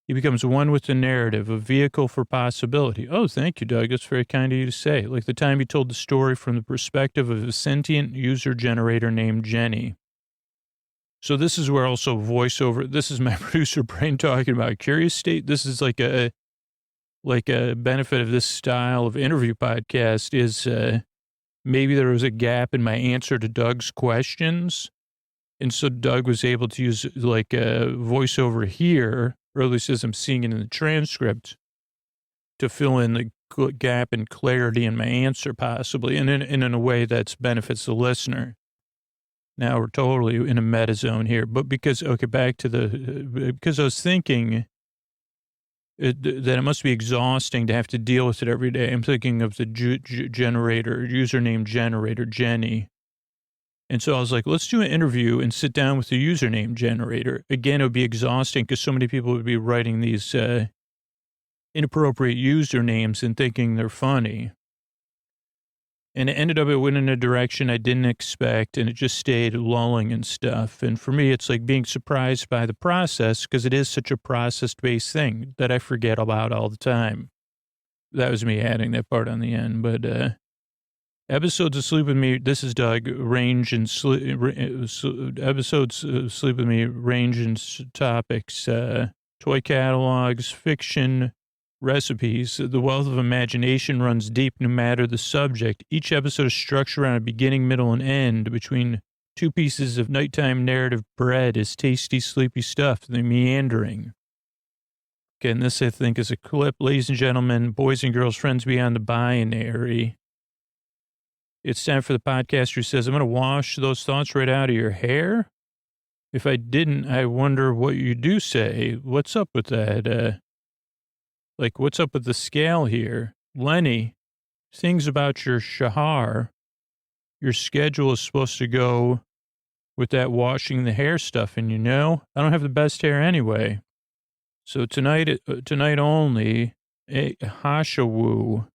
[SPEAKER 2] He becomes one with the narrative, a vehicle for possibility. Oh, thank you, Doug. That's very kind of you to say. Like the time he told the story from the perspective of a sentient user generator named Jenny. So this is where also voiceover, this is my producer brain talking about Curious State. This is like a benefit of this style of interview podcast is maybe there was a gap in my answer to Doug's questions. And so Doug was able to use like a voiceover here, or at least as I'm seeing it in the transcript, to fill in the gap in clarity in my answer possibly, and in a way that benefits the listener. Now we're totally in a meta zone here, but because I was thinking that it must be exhausting to have to deal with it every day. I'm thinking of the username generator, Jenny. And so I was like, let's do an interview and sit down with the username generator. Again, it would be exhausting because so many people would be writing these inappropriate usernames and thinking they're funny. And it went in a direction I didn't expect, and it just stayed lulling and stuff. And for me, it's like being surprised by the process, because it is such a process-based thing that I forget about all the time. That was me adding that part on the end. But episodes of Sleep With Me, this is Doug, episodes of Sleep With Me range in topics, toy catalogs, fiction, recipes. The wealth of imagination runs deep no matter the subject. Each episode is structured around a beginning, middle, and end. Between two pieces of nighttime narrative bread is tasty, sleepy stuff, the meandering. Okay, and this, I think, is a clip. Ladies and gentlemen, boys and girls, friends beyond the binary. It's time for the podcaster who says, I'm going to wash those thoughts right out of your hair. If I didn't, I wonder what you do say. What's up with that? What's up with the scale here? Lenny, things about your shahar. Your schedule is supposed to go with that washing the hair stuff, and I don't have the best hair anyway. So tonight only, Hashawoo.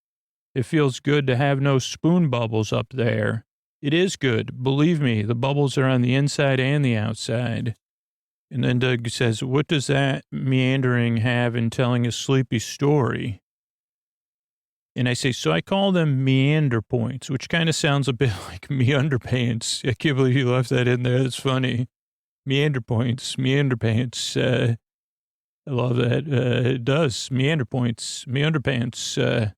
[SPEAKER 2] It feels good to have no spoon bubbles up there. It is good. Believe me, the bubbles are on the inside and the outside. And then Doug says, what does that meandering have in telling a sleepy story? And I say, so I call them meander points, which kind of sounds a bit like me underpants. I can't believe you left that in there. That's funny. Meander points, meander pants. I love that. It does. Meander points, me underpants.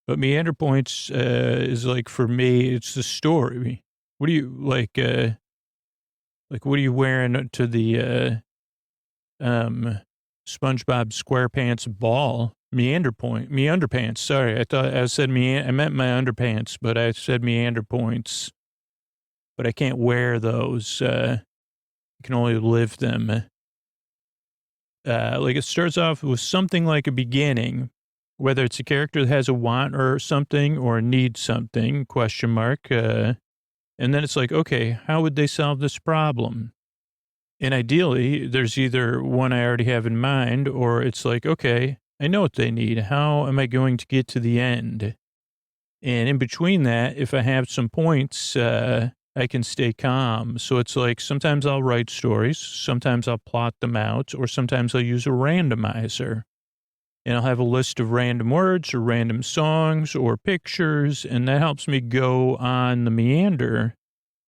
[SPEAKER 2] But meander points is like, for me, it's the story. What do you like what are you wearing to the SpongeBob SquarePants ball, meanderpants. Sorry, I thought I said I meant my underpants, but I said meander points. But I can't wear those. I can only live them. Like it starts off with something like a beginning, whether it's a character that has a want or something or needs something, question mark. And then it's like, okay, how would they solve this problem? And ideally, there's either one I already have in mind, or it's like, okay, I know what they need. How am I going to get to the end? And in between that, if I have some points, I can stay calm. So it's like sometimes I'll write stories, sometimes I'll plot them out, or sometimes I'll use a randomizer. And I'll have a list of random words or random songs or pictures, and that helps me go on the meander.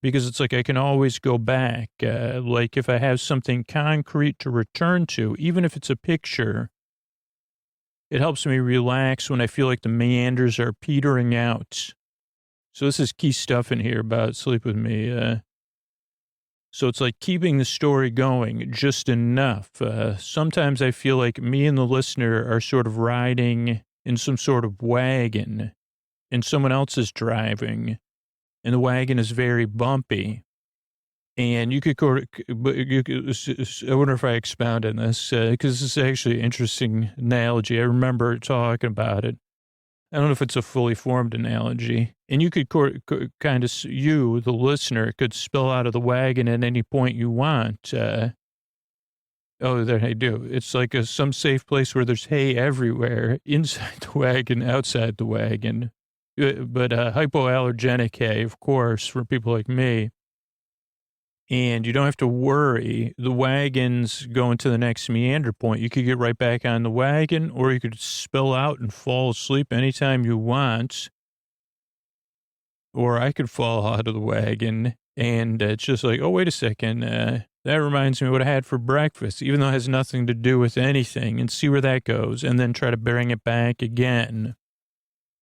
[SPEAKER 2] Because it's like I can always go back. Like if I have something concrete to return to, even if it's a picture, it helps me relax when I feel like the meanders are petering out. So this is key stuff in here about Sleep With Me. So it's like keeping the story going just enough. Sometimes I feel like me and the listener are sort of riding in some sort of wagon and someone else is driving. And the wagon is very bumpy. And you could, I wonder if I expound on this, because this is actually an interesting analogy. I remember talking about it. I don't know if it's a fully formed analogy. And you could kind of, you, the listener, could spill out of the wagon at any point you want. Oh, there I do. It's like some safe place where there's hay everywhere, inside the wagon, outside the wagon. But hypoallergenic hay, of course, for people like me. And you don't have to worry. The wagon's going to the next meander point. You could get right back on the wagon, or you could spill out and fall asleep anytime you want. Or I could fall out of the wagon, and it's just like, oh, wait a second. That reminds me of what I had for breakfast, even though it has nothing to do with anything, and see where that goes, and then try to bring it back again.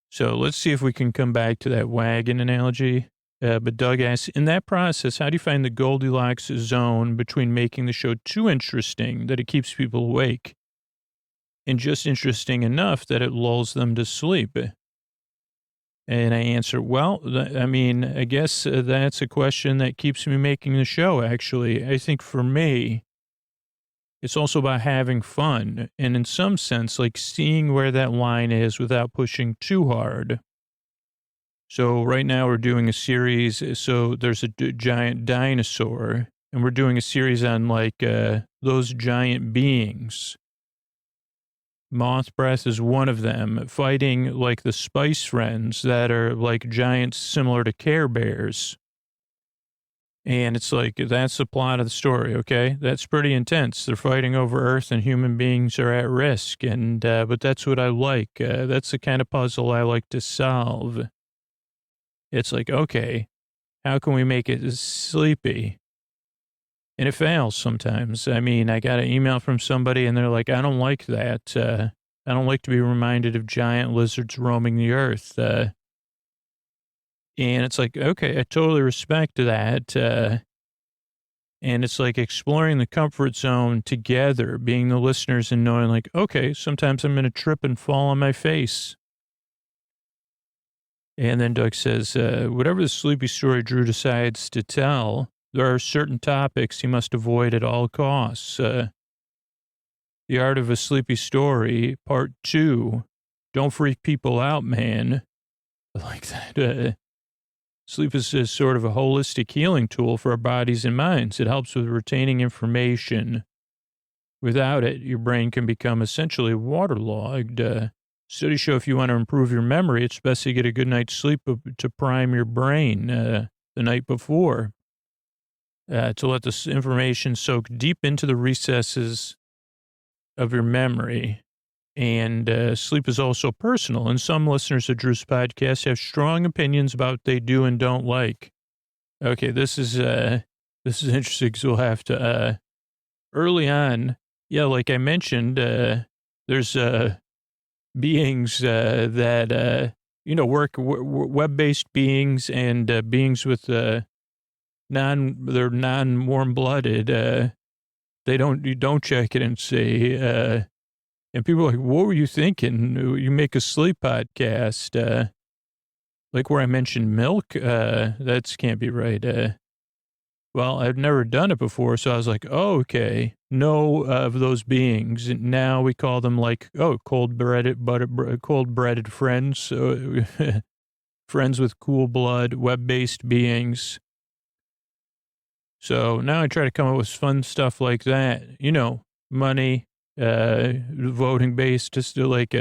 [SPEAKER 2] So let's see if we can come back to that wagon analogy. But Doug asks, in that process, how do you find the Goldilocks zone between making the show too interesting that it keeps people awake and just interesting enough that it lulls them to sleep? And I answer, well, I guess that's a question that keeps me making the show, actually. I think for me, it's also about having fun, and in some sense, like seeing where that line is without pushing too hard. So right now we're doing a series. So there's a giant dinosaur, and we're doing a series on like those giant beings. Moth breath is one of them, fighting like the Spice Friends that are like giants similar to Care Bears. And it's like, that's the plot of the story, okay? That's pretty intense. They're fighting over Earth and human beings are at risk. And, but that's what I like. That's the kind of puzzle I like to solve. It's like, okay, how can we make it sleepy? And it fails sometimes. I mean, I got an email from somebody and they're like, I don't like that. I don't like to be reminded of giant lizards roaming the Earth. And it's like, okay, I totally respect that. And it's like exploring the comfort zone together, being the listeners and knowing like, okay, sometimes I'm going to trip and fall on my face. And then Doug says, whatever the sleepy story Drew decides to tell, there are certain topics he must avoid at all costs. The Art of a Sleepy Story, Part 2, Don't Freak People Out, Man. I like that. Sleep is sort of a holistic healing tool for our bodies and minds. It helps with retaining information. Without it, your brain can become essentially waterlogged. Studies show if you want to improve your memory, it's best to get a good night's sleep to prime your brain the night before, to let this information soak deep into the recesses of your memory. And sleep is also personal. And some listeners of Drew's podcast have strong opinions about what they do and don't like. Okay, this is interesting because we'll have to, early on, yeah, like I mentioned, there's beings that, work, web-based beings and beings with they're non-warm-blooded, you don't check it and say, and people are like, what were you thinking? You make a sleep podcast, like where I mentioned milk, that can't be right. Well, I've never done it before, so I was like, oh, okay, no of those beings. And now we call them like, cold-blooded friends, friends with cool blood, web-based beings. So now I try to come up with fun stuff like that, money, voting based, just like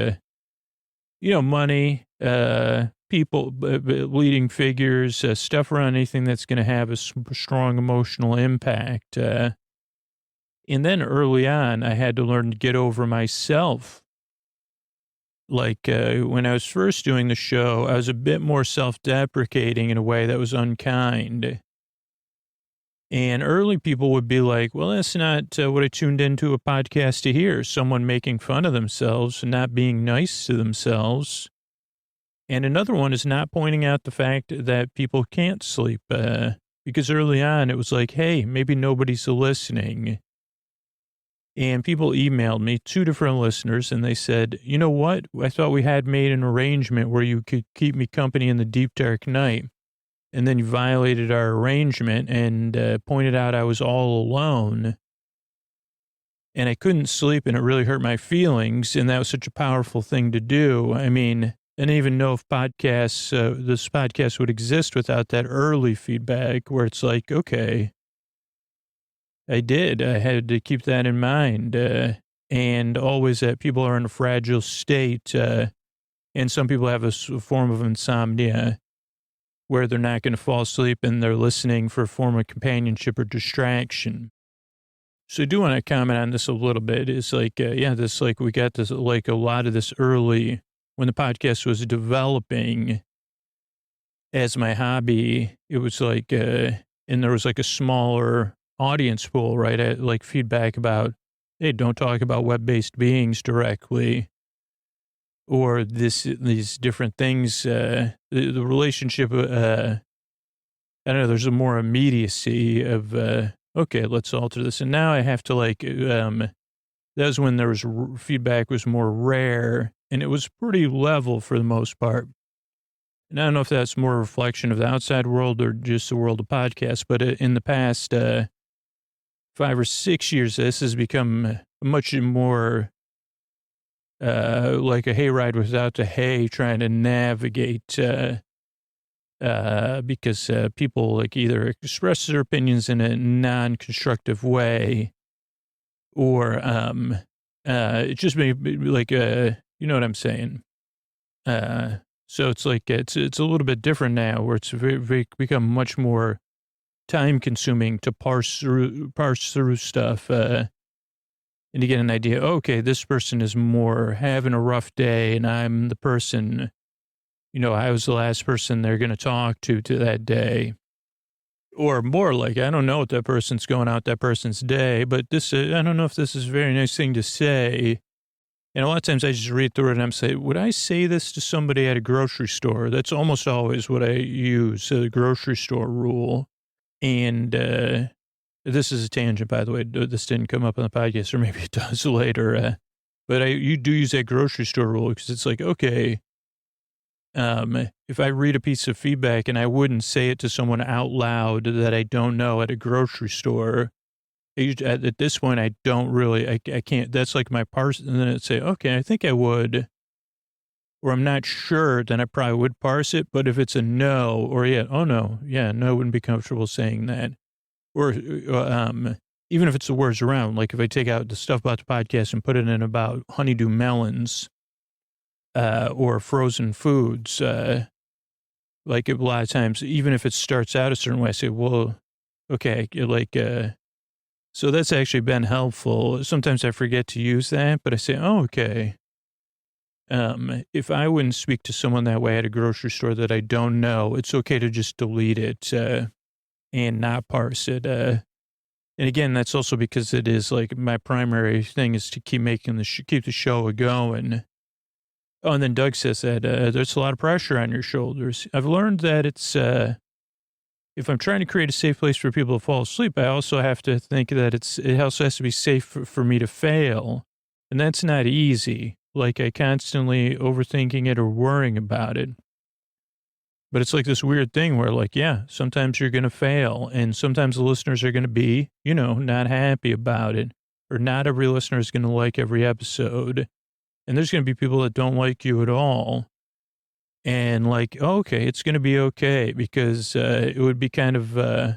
[SPEAKER 2] money, people, leading figures, stuff around anything that's going to have a strong emotional impact. And then early on, I had to learn to get over myself. Like when I was first doing the show, I was a bit more self-deprecating in a way that was unkind. And early people would be like, well, that's not what I tuned into a podcast to hear. Someone making fun of themselves, not being nice to themselves. And another one is not pointing out the fact that people can't sleep. Because early on it was like, hey, maybe nobody's listening. And people emailed me, 2 different listeners, and they said, you know what? I thought we had made an arrangement where you could keep me company in the deep, dark night. And then you violated our arrangement and pointed out I was all alone. And I couldn't sleep, and it really hurt my feelings. And that was such a powerful thing to do. I mean, I didn't even know if this podcast would exist without that early feedback where it's like, okay, I had to keep that in mind. And always that people are in a fragile state. And some people have a form of insomnia, where they're not going to fall asleep and they're listening for a form of companionship or distraction. So I do want to comment on this a little bit. It's like, we got this, like a lot of this early when the podcast was developing as my hobby. It was like, and there was like a smaller audience pool, right? I, like feedback about, hey, don't talk about web-based beings directly. Or these different things, the relationship, I don't know, there's a more immediacy of, okay, let's alter this. And now I have to that was when there was feedback was more rare and it was pretty level for the most part. And I don't know if that's more a reflection of the outside world or just the world of podcasts, but in the past 5 or 6 years, this has become much more like a hayride without the hay, trying to navigate, because people like either express their opinions in a non-constructive way, or it just may be like you know what I'm saying. So it's like it's a little bit different now, where it's become much more time-consuming to parse through stuff. And to get an idea, okay, this person is more having a rough day, and I'm the person, I was the last person they're going to talk to that day. Or more like, I don't know what that person's going out that person's day, but this, I don't know if this is a very nice thing to say. And a lot of times I just read through it and I'm saying, would I say this to somebody at a grocery store? That's almost always what I use, the grocery store rule. And, this is a tangent, by the way. This didn't come up on the podcast, or maybe it does later. But you do use that grocery store rule because it's like, okay, if I read a piece of feedback and I wouldn't say it to someone out loud that I don't know at a grocery store, at this point, I don't really, I can't, that's like my parse. And then I'd say, okay, I think I would, or I'm not sure, then I probably would parse it. But if it's a no, or no, I wouldn't be comfortable saying that. Or even if it's the words around, like if I take out the stuff about the podcast and put it in about honeydew melons or frozen foods, like a lot of times, even if it starts out a certain way, I say, well, okay, so that's actually been helpful. Sometimes I forget to use that, but I say, oh, okay. If I wouldn't speak to someone that way at a grocery store that I don't know, it's okay to just delete it. And not parse it. And again, that's also because it is like my primary thing is to keep making keep the show going. Oh, and then Doug says that there's a lot of pressure on your shoulders. I've learned that it's if I'm trying to create a safe place for people to fall asleep, I also have to think that it also has to be safe for me to fail. And that's not easy. Like I constantly overthinking it or worrying about it. But it's like this weird thing where like, yeah, sometimes you're going to fail and sometimes the listeners are going to be, not happy about it, or not every listener is going to like every episode. And there's going to be people that don't like you at all. And like, okay, it's going to be okay, because it would be kind of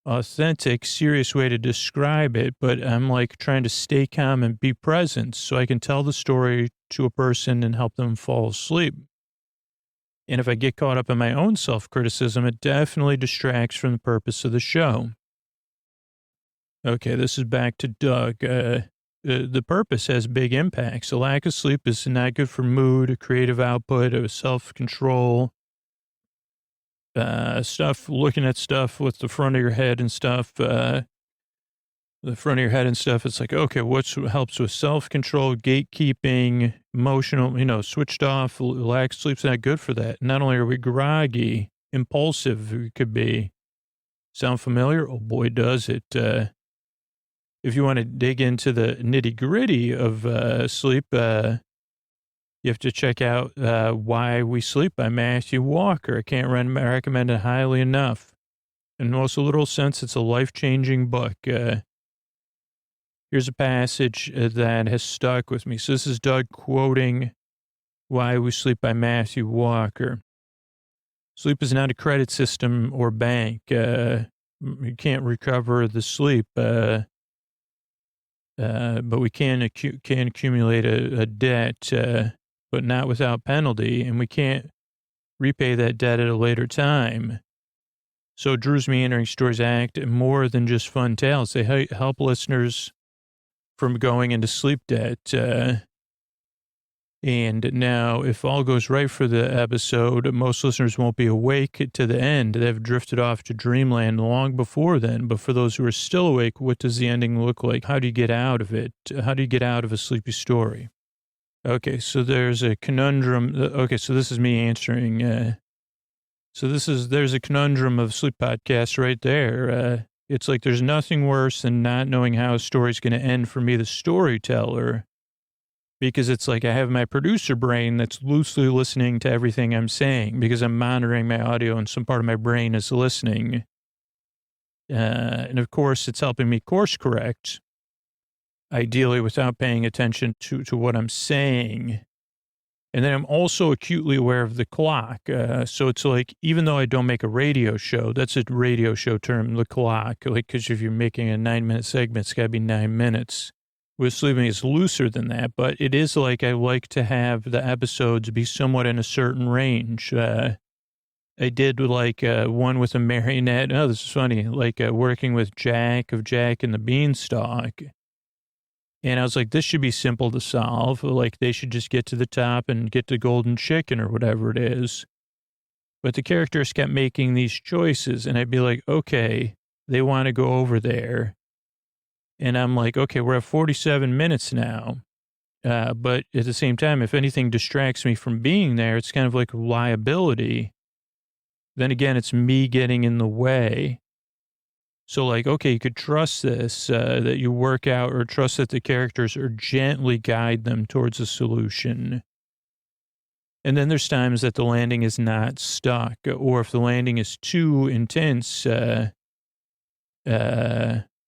[SPEAKER 2] authentic, serious way to describe it. But I'm like trying to stay calm and be present so I can tell the story to a person and help them fall asleep. And if I get caught up in my own self-criticism, it definitely distracts from the purpose of the show. Okay, this is back to Doug. The purpose has big impacts. A lack of sleep is not good for mood, creative output, self-control, stuff, looking at stuff with the front of your head and stuff. It's like, okay, what helps with self-control, gatekeeping, emotional, switched off, lack of sleep's not good for that. Not only are we groggy, impulsive, we could be. Sound familiar? Oh boy, does it. If you want to dig into the nitty gritty of sleep, you have to check out Why We Sleep by Matthew Walker. I can't recommend it highly enough. In most literal sense, it's a life-changing book. Here's a passage that has stuck with me. So this is Doug quoting Why We Sleep by Matthew Walker. Sleep is not a credit system or bank. You can't recover the sleep, but we can accumulate a debt, but not without penalty, and we can't repay that debt at a later time. So Drew's meandering stories act more than just fun tales. They help listeners from going into sleep debt. And now, if all goes right for the episode, most listeners won't be awake to the end. They've drifted off to dreamland long before then. But for those who are still awake, what does the ending look like? How do you get out of it? How do you get out of a sleepy story? Okay, so there's a conundrum. Okay, so this is me answering. There's a conundrum of sleep podcasts right there. It's like there's nothing worse than not knowing how a story's going to end for me, the storyteller, because it's like I have my producer brain that's loosely listening to everything I'm saying because I'm monitoring my audio and some part of my brain is listening. And of course, it's helping me course correct, ideally without paying attention to what I'm saying. And then I'm also acutely aware of the clock. So it's like, even though I don't make a radio show, that's a radio show term, the clock. Like, because if you're making a 9-minute segment, it's got to be 9 minutes. With sleeping, it's looser than that. But it is like I like to have the episodes be somewhat in a certain range. I did like one with a marionette. Oh, this is funny. Like working with Jack of Jack and the Beanstalk. And I was like, this should be simple to solve. Like, they should just get to the top and get the golden chicken or whatever it is. But the characters kept making these choices. And I'd be like, okay, they want to go over there. And I'm like, okay, we're at 47 minutes now. But at the same time, if anything distracts me from being there, it's kind of like a liability. Then again, it's me getting in the way. So like, okay, you could trust this, that you work out, or trust that the characters or gently guide them towards a solution. And then there's times that the landing is not stuck, or if the landing is too intense,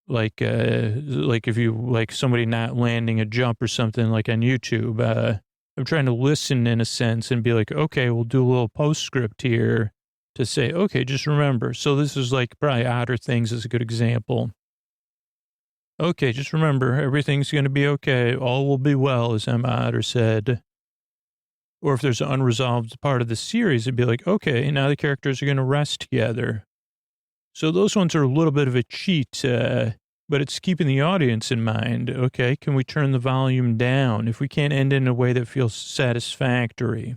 [SPEAKER 2] like if you like somebody not landing a jump or something like on YouTube, I'm trying to listen in a sense and be like, okay, we'll do a little postscript here to say, okay, just remember. So this is like probably Odder Things is a good example. Okay, just remember, everything's going to be okay. All will be well, as Emma Otter said. Or if there's an unresolved part of the series, it'd be like, okay, now the characters are going to rest together. So those ones are a little bit of a cheat, but it's keeping the audience in mind. Okay, can we turn the volume down if we can't end in a way that feels satisfactory?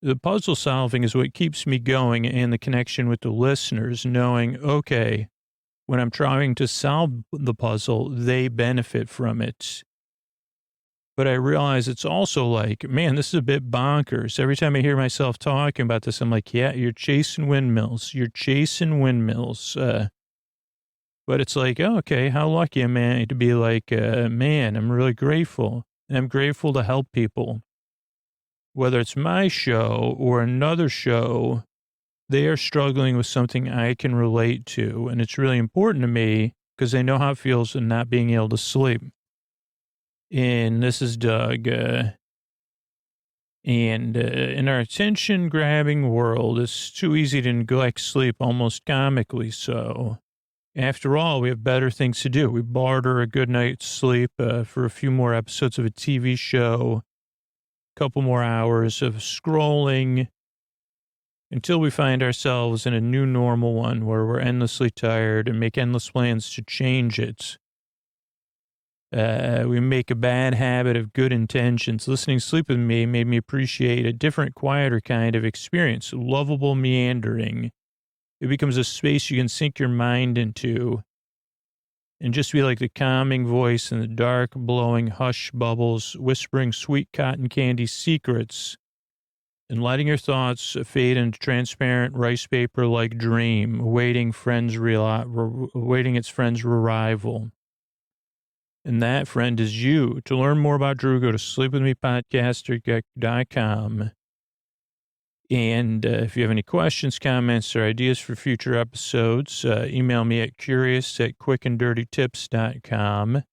[SPEAKER 2] The puzzle solving is what keeps me going, and the connection with the listeners, knowing, okay, when I'm trying to solve the puzzle, they benefit from it. But I realize it's also like, man, this is a bit bonkers. Every time I hear myself talking about this, I'm like, yeah, you're chasing windmills. You're chasing windmills. But it's like, oh, okay, how lucky am I to be like, man, I'm really grateful. And I'm grateful to help people. Whether it's my show or another show, they are struggling with something I can relate to. And it's really important to me because I know how it feels in not being able to sleep. And this is Doug. And in our attention-grabbing world, it's too easy to neglect sleep, almost comically so. After all, we have better things to do. We barter a good night's sleep for a few more episodes of a TV show, a couple more hours of scrolling, until we find ourselves in a new normal one where we're endlessly tired and make endless plans to change it. We make a bad habit of good intentions. Listening to Sleep With Me made me appreciate a different, quieter kind of experience, lovable meandering. It becomes a space you can sink your mind into and just be like the calming voice in the dark, blowing hush bubbles, whispering sweet cotton candy secrets, and letting your thoughts fade into transparent rice paper like dream, awaiting its friend's arrival. And that friend is you. To learn more about Drew, go to sleepwithmepodcaster.com. And if you have any questions, comments, or ideas for future episodes, email me at curious@quickanddirtytips.com. If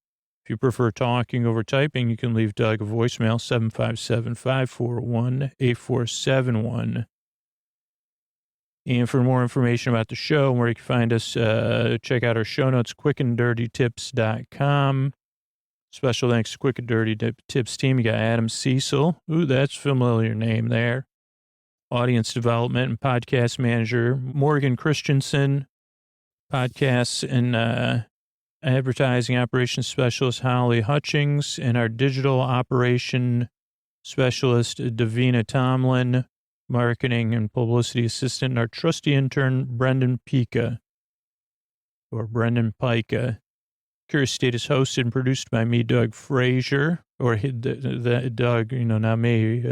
[SPEAKER 2] you prefer talking over typing, you can leave Doug a voicemail, 757-541-8471. And for more information about the show and where you can find us, check out our show notes, quickanddirtytips.com. Special thanks to Quick and Dirty Tips team. You got Adam Cecil. Ooh, that's a familiar name there. Audience development and podcast manager, Morgan Christensen. Podcasts and advertising operations specialist, Holly Hutchings. And our digital operation specialist, Davina Tomlin. Marketing and publicity assistant, our trusty intern, Brendan Pica. Curious State is hosted and produced by me, Doug Frazier, or Doug, not me.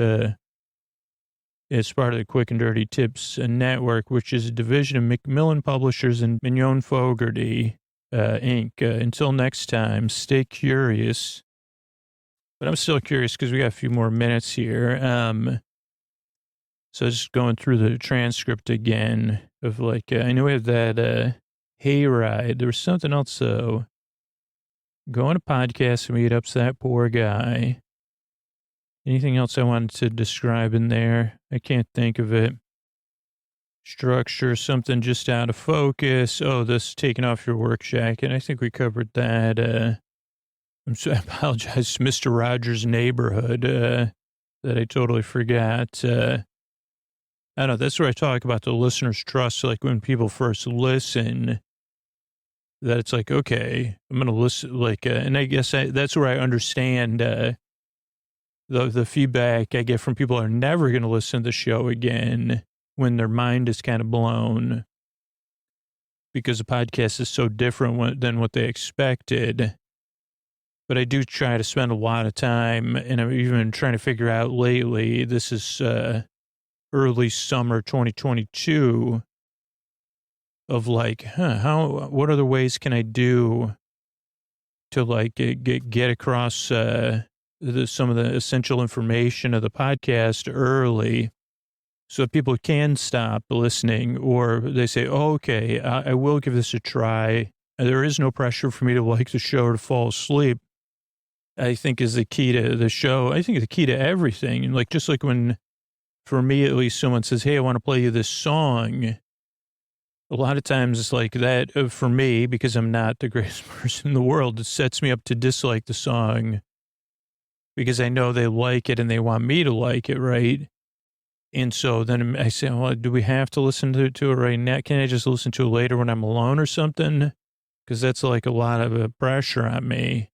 [SPEAKER 2] It's part of the Quick and Dirty Tips Network, which is a division of Macmillan Publishers and Mignon Fogarty, Inc. Until next time, stay curious. But I'm still curious because we got a few more minutes here. So just going through the transcript again of I know we have that hayride. There was something else, though. Going to podcast meetups, that poor guy. Anything else I wanted to describe in there? I can't think of it. Structure, something just out of focus. Oh, this taking off your work jacket. I think we covered that. I apologize to Mr. Rogers' neighborhood that I totally forgot. I don't know. That's where I talk about the listener's trust. Like when people first listen, that it's like, okay, I'm going to listen. And I guess that's where I understand the feedback I get from people who are never going to listen to the show again when their mind is kind of blown because the podcast is so different than what they expected. But I do try to spend a lot of time, and I'm even trying to figure out lately, this is early summer 2022, of what other ways can I do to get across some of the essential information of the podcast early so that people can stop listening, or they say, oh, okay, I will give this a try. There is no pressure for me to like the show or to fall asleep, I think is the key to the show. I think the key to everything. And just like when, for me at least, someone says, hey, I want to play you this song. A lot of times it's like that for me, because I'm not the greatest person in the world. It sets me up to dislike the song because I know they like it and they want me to like it, right? And so then I say, well, do we have to listen to it right now? Can I just listen to it later when I'm alone or something? Because that's a lot of pressure on me.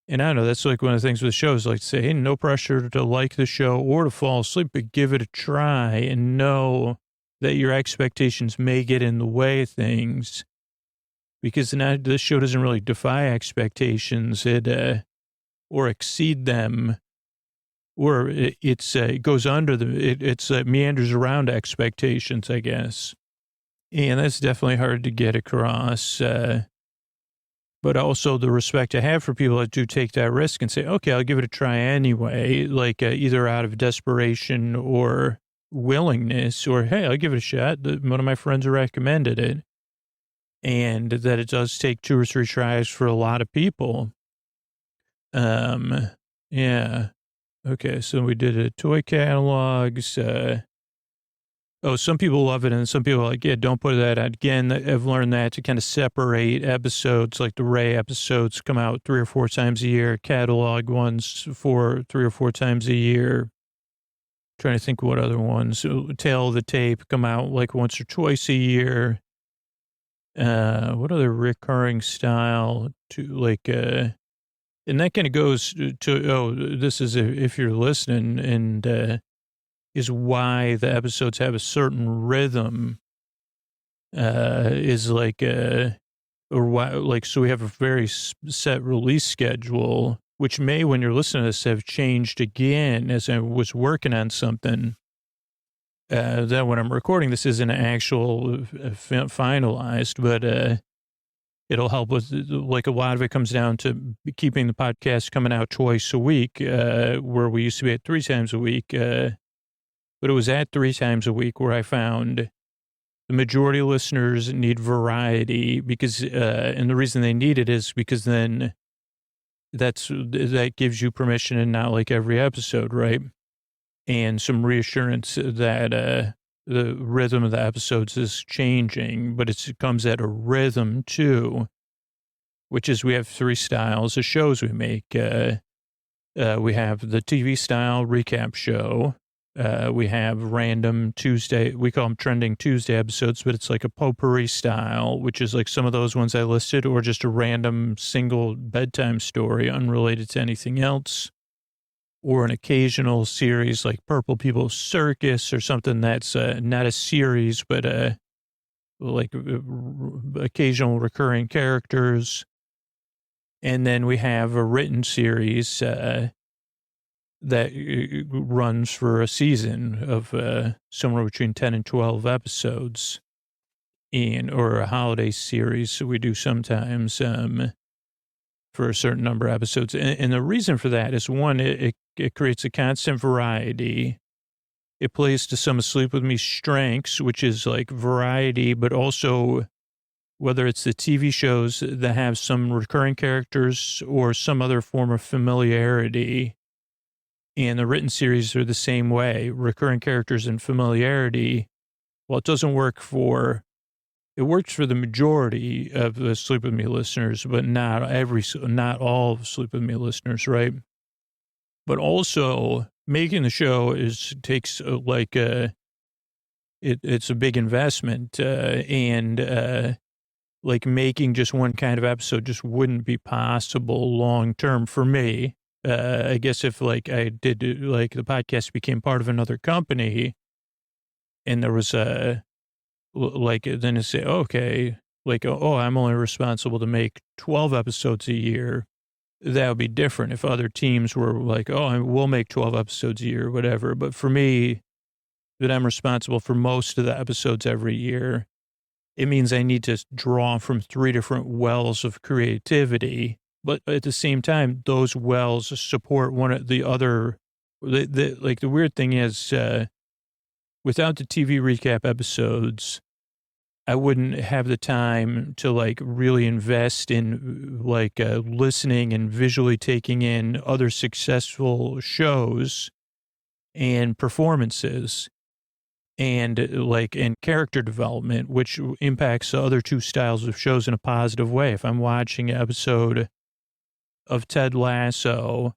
[SPEAKER 2] And I know that's one of the things with the show is to say, hey, no pressure to like the show or to fall asleep, but give it a try and know that your expectations may get in the way of things, because this show doesn't really defy expectations. or exceed them, or it goes under it's meanders around expectations, I guess. And that's definitely hard to get across. But also the respect I have for people that do take that risk and say, okay, I'll give it a try anyway, like either out of desperation or willingness, or, hey, I'll give it a shot. One of my friends recommended it. And that it does take 2 or 3 tries for a lot of people. Yeah. Okay, so we did a toy catalogs. Some people love it, and some people are like, yeah, don't put that out. Again, I've learned that to kind of separate episodes, like the Ray episodes come out 3 or 4 times a year, catalog ones 3 or 4 times a year. Trying to think what other ones. Tale of the Tape come out like once or twice a year. What other recurring style and that kind of goes to, this is if you're listening, and is why the episodes have a certain rhythm, is like, or why, like, so we have a very set release schedule, which may, when you're listening to this, have changed again as I was working on something. That when I'm recording, this isn't actual finalized, but it'll help with, like, a lot of it comes down to keeping the podcast coming out twice a week, where we used to be at 3 times a week. But it was at 3 times a week where I found the majority of listeners need variety because, and the reason they need it is because then that gives you permission to not like every episode, right? And some reassurance that the rhythm of the episodes is changing, but it comes at a rhythm too, which is we have 3 styles of shows we make. We have the TV style recap show. We have random Tuesday, we call them trending Tuesday episodes, but it's like a potpourri style, which is like some of those ones I listed, or just a random single bedtime story unrelated to anything else, or an occasional series like Purple People Circus or something that's not a series, but like occasional recurring characters. And then we have a written series that runs for a season of somewhere between 10 and 12 episodes, or a holiday series. So we do sometimes for a certain number of episodes. And the reason for that is, one, it creates a constant variety. It plays to some of Sleep With Me's strengths, which is like variety, but also whether it's the TV shows that have some recurring characters or some other form of familiarity. And the written series are the same way, recurring characters and familiarity. Well, it doesn't work it works for the majority of the Sleep With Me listeners, but not all of Sleep With Me listeners, right? But also making the show takes it's a big investment, and like making just one kind of episode just wouldn't be possible long term for me. I guess if like I did, like the podcast became part of another company and there was then to say, okay, like, I'm only responsible to make 12 episodes a year. That would be different if other teams were like, we'll make 12 episodes a year, or whatever. But for me, that I'm responsible for most of the episodes every year, it means I need to draw from 3 different wells of creativity. But at the same time, those wells support one of the other. Like the weird thing is, without the TV recap episodes, I wouldn't have the time to like really invest in like listening and visually taking in other successful shows and performances and character development, which impacts the other 2 styles of shows in a positive way. If I'm watching an episode of Ted Lasso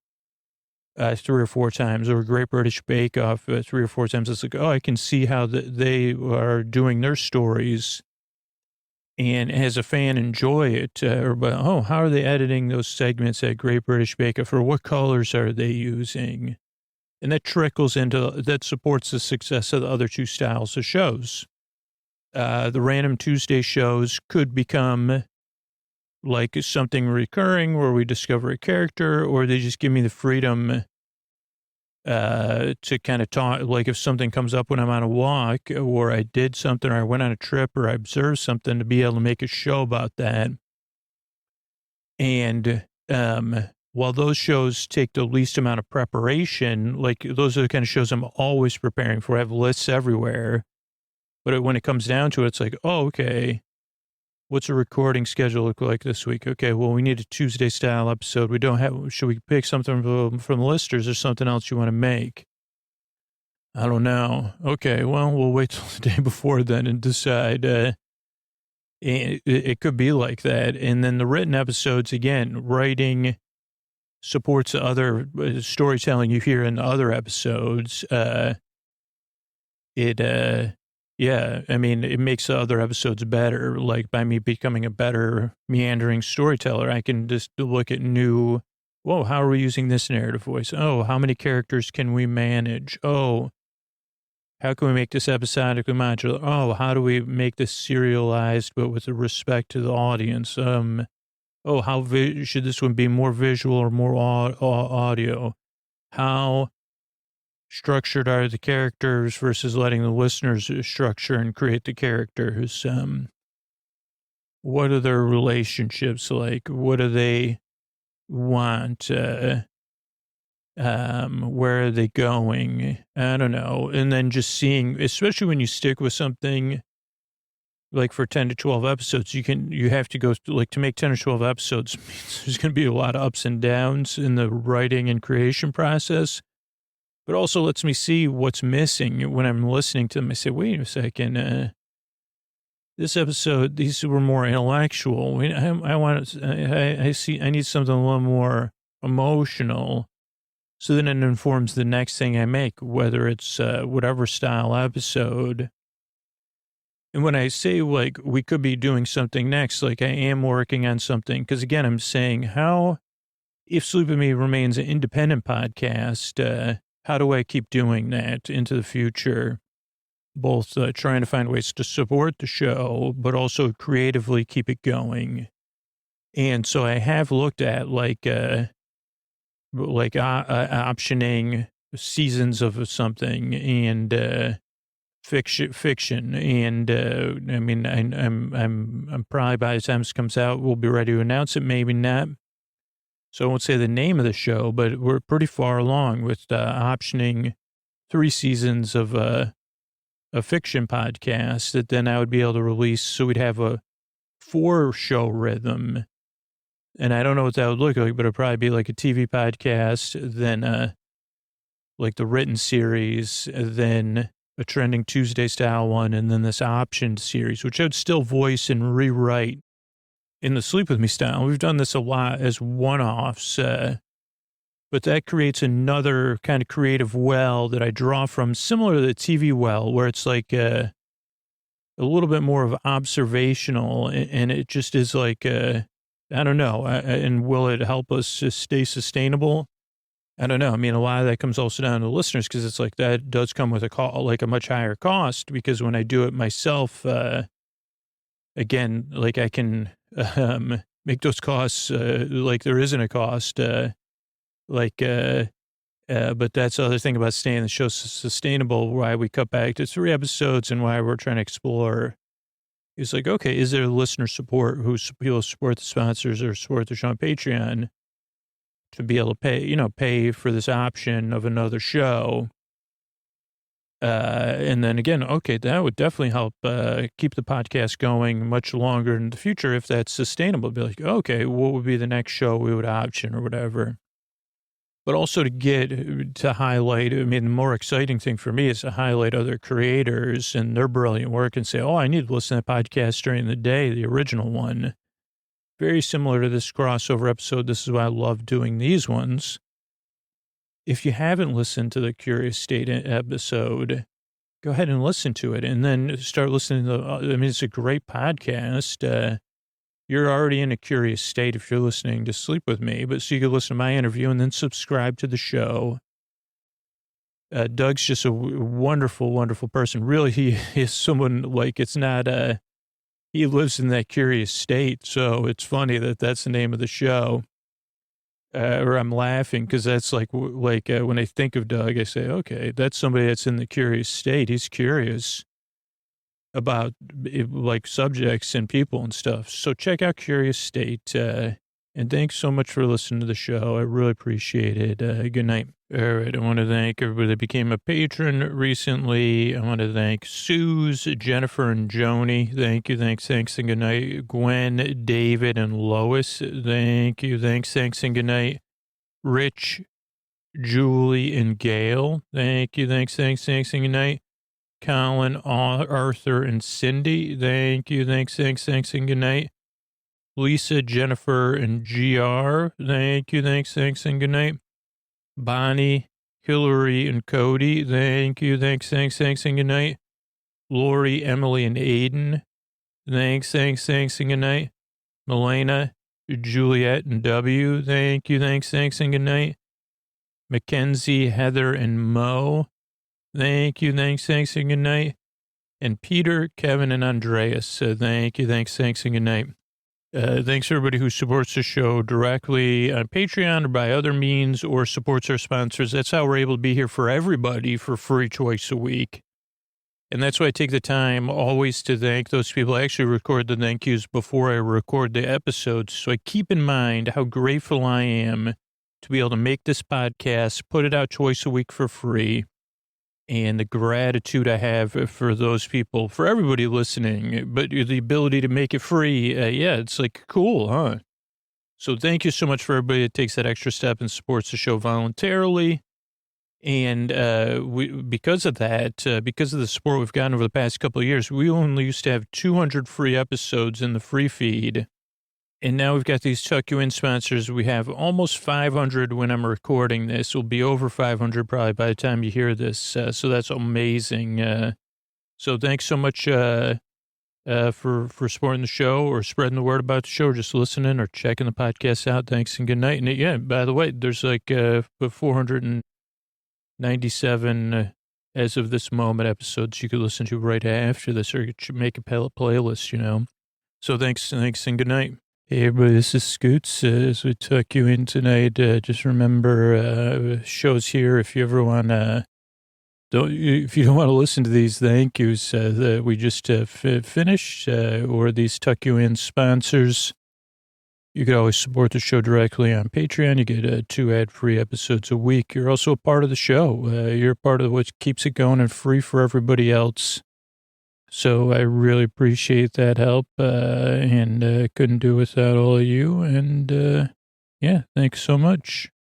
[SPEAKER 2] 3 or 4 times, or Great British Bake Off 3 or 4 times, it's like, I can see how they are doing their stories, and as a fan enjoy it. How are they editing those segments at Great British Bake Off, or what colors are they using? And that that supports the success of the other 2 styles of shows. The random Tuesday shows could become like something recurring where we discover a character, or they just give me the freedom to kind of talk, like if something comes up when I'm on a walk, or I did something, or I went on a trip, or I observed something, to be able to make a show about that. And while those shows take the least amount of preparation, like those are the kind of shows I'm always preparing for. I have lists everywhere. But when it comes down to it, it's like, oh, okay, what's a recording schedule look like this week? Okay, well, we need a Tuesday style episode. We don't have, should we pick something from the listers or something else you want to make? I don't know. Okay, well, we'll wait till the day before then and decide. It could be like that. And then the written episodes, again, writing supports other storytelling you hear in the other episodes. Yeah, I mean, it makes the other episodes better. Like by me becoming a better meandering storyteller, I can just look at new, whoa, how are we using this narrative voice? Oh, how many characters can we manage? Oh, how can we make this episodically modular? Oh, how do we make this serialized, but with respect to the audience? Oh, how should this one be more visual or more audio? How structured are the characters versus letting the listeners structure and create the characters? What are their relationships like? What do they want? Where are they going? I don't know. And then just seeing, especially when you stick with something like for 10 to 12 episodes, you have to go like to make 10 or 12 episodes. Means there's going to be a lot of ups and downs in the writing and creation process. But also lets me see what's missing when I'm listening to them. I say, wait a second, this episode, these were more intellectual. I need something a little more emotional. So then it informs the next thing I make, whether it's whatever style episode. And when I say like we could be doing something next, like I am working on something, because again, I'm saying if Sleep With Me remains an independent podcast, how do I keep doing that into the future? Both trying to find ways to support the show, but also creatively keep it going. And so I have looked at optioning seasons of something and fiction. And I mean, I'm probably by the time this comes out, we'll be ready to announce it. Maybe not. So I won't say the name of the show, but we're pretty far along with optioning 3 seasons of a fiction podcast that then I would be able to release. So we'd have a 4-show rhythm. And I don't know what that would look like, but it'd probably be like a TV podcast, then like the written series, then a trending Tuesday style one, and then this optioned series, which I would still voice and rewrite in the Sleep With Me style. We've done this a lot as one-offs, but that creates another kind of creative well that I draw from, similar to the TV well, where it's like a little bit more of observational, and it just is like, I don't know, and will it help us to stay sustainable? I don't know. I mean, a lot of that comes also down to the listeners, because it's like that does come with a much higher cost, because when I do it myself, again, like I can make those costs like there isn't a cost, but that's the other thing about staying the show sustainable, why we cut back to 3 episodes and why we're trying to explore. It's like, okay, is there listener support who's people support the sponsors or support the show on Patreon to be able to pay for this option of another show? And then again, okay, that would definitely help keep the podcast going much longer in the future if that's sustainable. Be like, okay, what would be the next show we would option or whatever? But also to highlight, I mean, the more exciting thing for me is to highlight other creators and their brilliant work and say, oh, I need to listen to that podcast during the day, the original one. Very similar to this crossover episode. This is why I love doing these ones. If you haven't listened to the Curious State episode, go ahead and listen to it and then start listening to, I mean, it's a great podcast. You're already in a curious state if you're listening to Sleep With Me, but so you can listen to my interview and then subscribe to the show. Doug's just a wonderful, wonderful person. Really, he is someone like, it's not he lives in that curious state. So it's funny that that's the name of the show. Or I'm laughing because that's like when I think of Doug, I say, okay, that's somebody that's in the curious state. He's curious about like subjects and people and stuff. So check out Curious State. And thanks so much for listening to the show. I really appreciate it. Good night. All right. I want to thank everybody that became a patron recently. I want to thank Suze, Jennifer, and Joni. Thank you. Thanks, and good night. Gwen, David, and Lois. Thank you. Thanks, and good night. Rich, Julie, and Gail. Thank you. Thanks, and good night. Colin, Arthur, and Cindy. Thank you. Thanks, and good night. Lisa, Jennifer, and GR. Thank you. Thanks, and good night. Bonnie, Hillary, and Cody. Thank you. Thanks, and good night. Lori, Emily, and Aiden. Thanks, and good night. Milena, Juliet, and W. Thank you. Thanks, and good night. Mackenzie, Heather, and Mo. Thank you. Thanks, and good night. And Peter, Kevin, and Andreas. Thank you. Thanks, and good night. Thanks to everybody who supports the show directly on Patreon or by other means or supports our sponsors. That's how we're able to be here for everybody for free twice a week. And that's why I take the time always to thank those people. I actually record the thank yous before I record the episodes. So I keep in mind how grateful I am to be able to make this podcast, put it out twice a week for free. And the gratitude I have for those people, for everybody listening, but the ability to make it free. Yeah, it's like cool, huh? So thank you so much for everybody that takes that extra step and supports the show voluntarily. And because of that, because of the support we've gotten over the past couple of years, we only used to have 200 free episodes in the free feed. And now we've got these Tuck You In sponsors. We have almost 500 when I'm recording this. We'll be over 500 probably by the time you hear this. So that's amazing. So thanks so much for supporting the show or spreading the word about the show or just listening or checking the podcast out. Thanks and good night. And yeah, by the way, there's like 497 as of this moment episodes you could listen to right after this or make a playlist, you know. So thanks and good night. Hey everybody, this is Scoots. As we tuck you in tonight, just remember shows here. If you ever want if you don't want to listen to these thank yous that we just finished, or these tuck you in sponsors, you can always support the show directly on Patreon. You get 2 ad-free episodes a week. You're also a part of the show. You're part of what keeps it going and free for everybody else. So I really appreciate that help, and couldn't do without all of you. And yeah, thanks so much.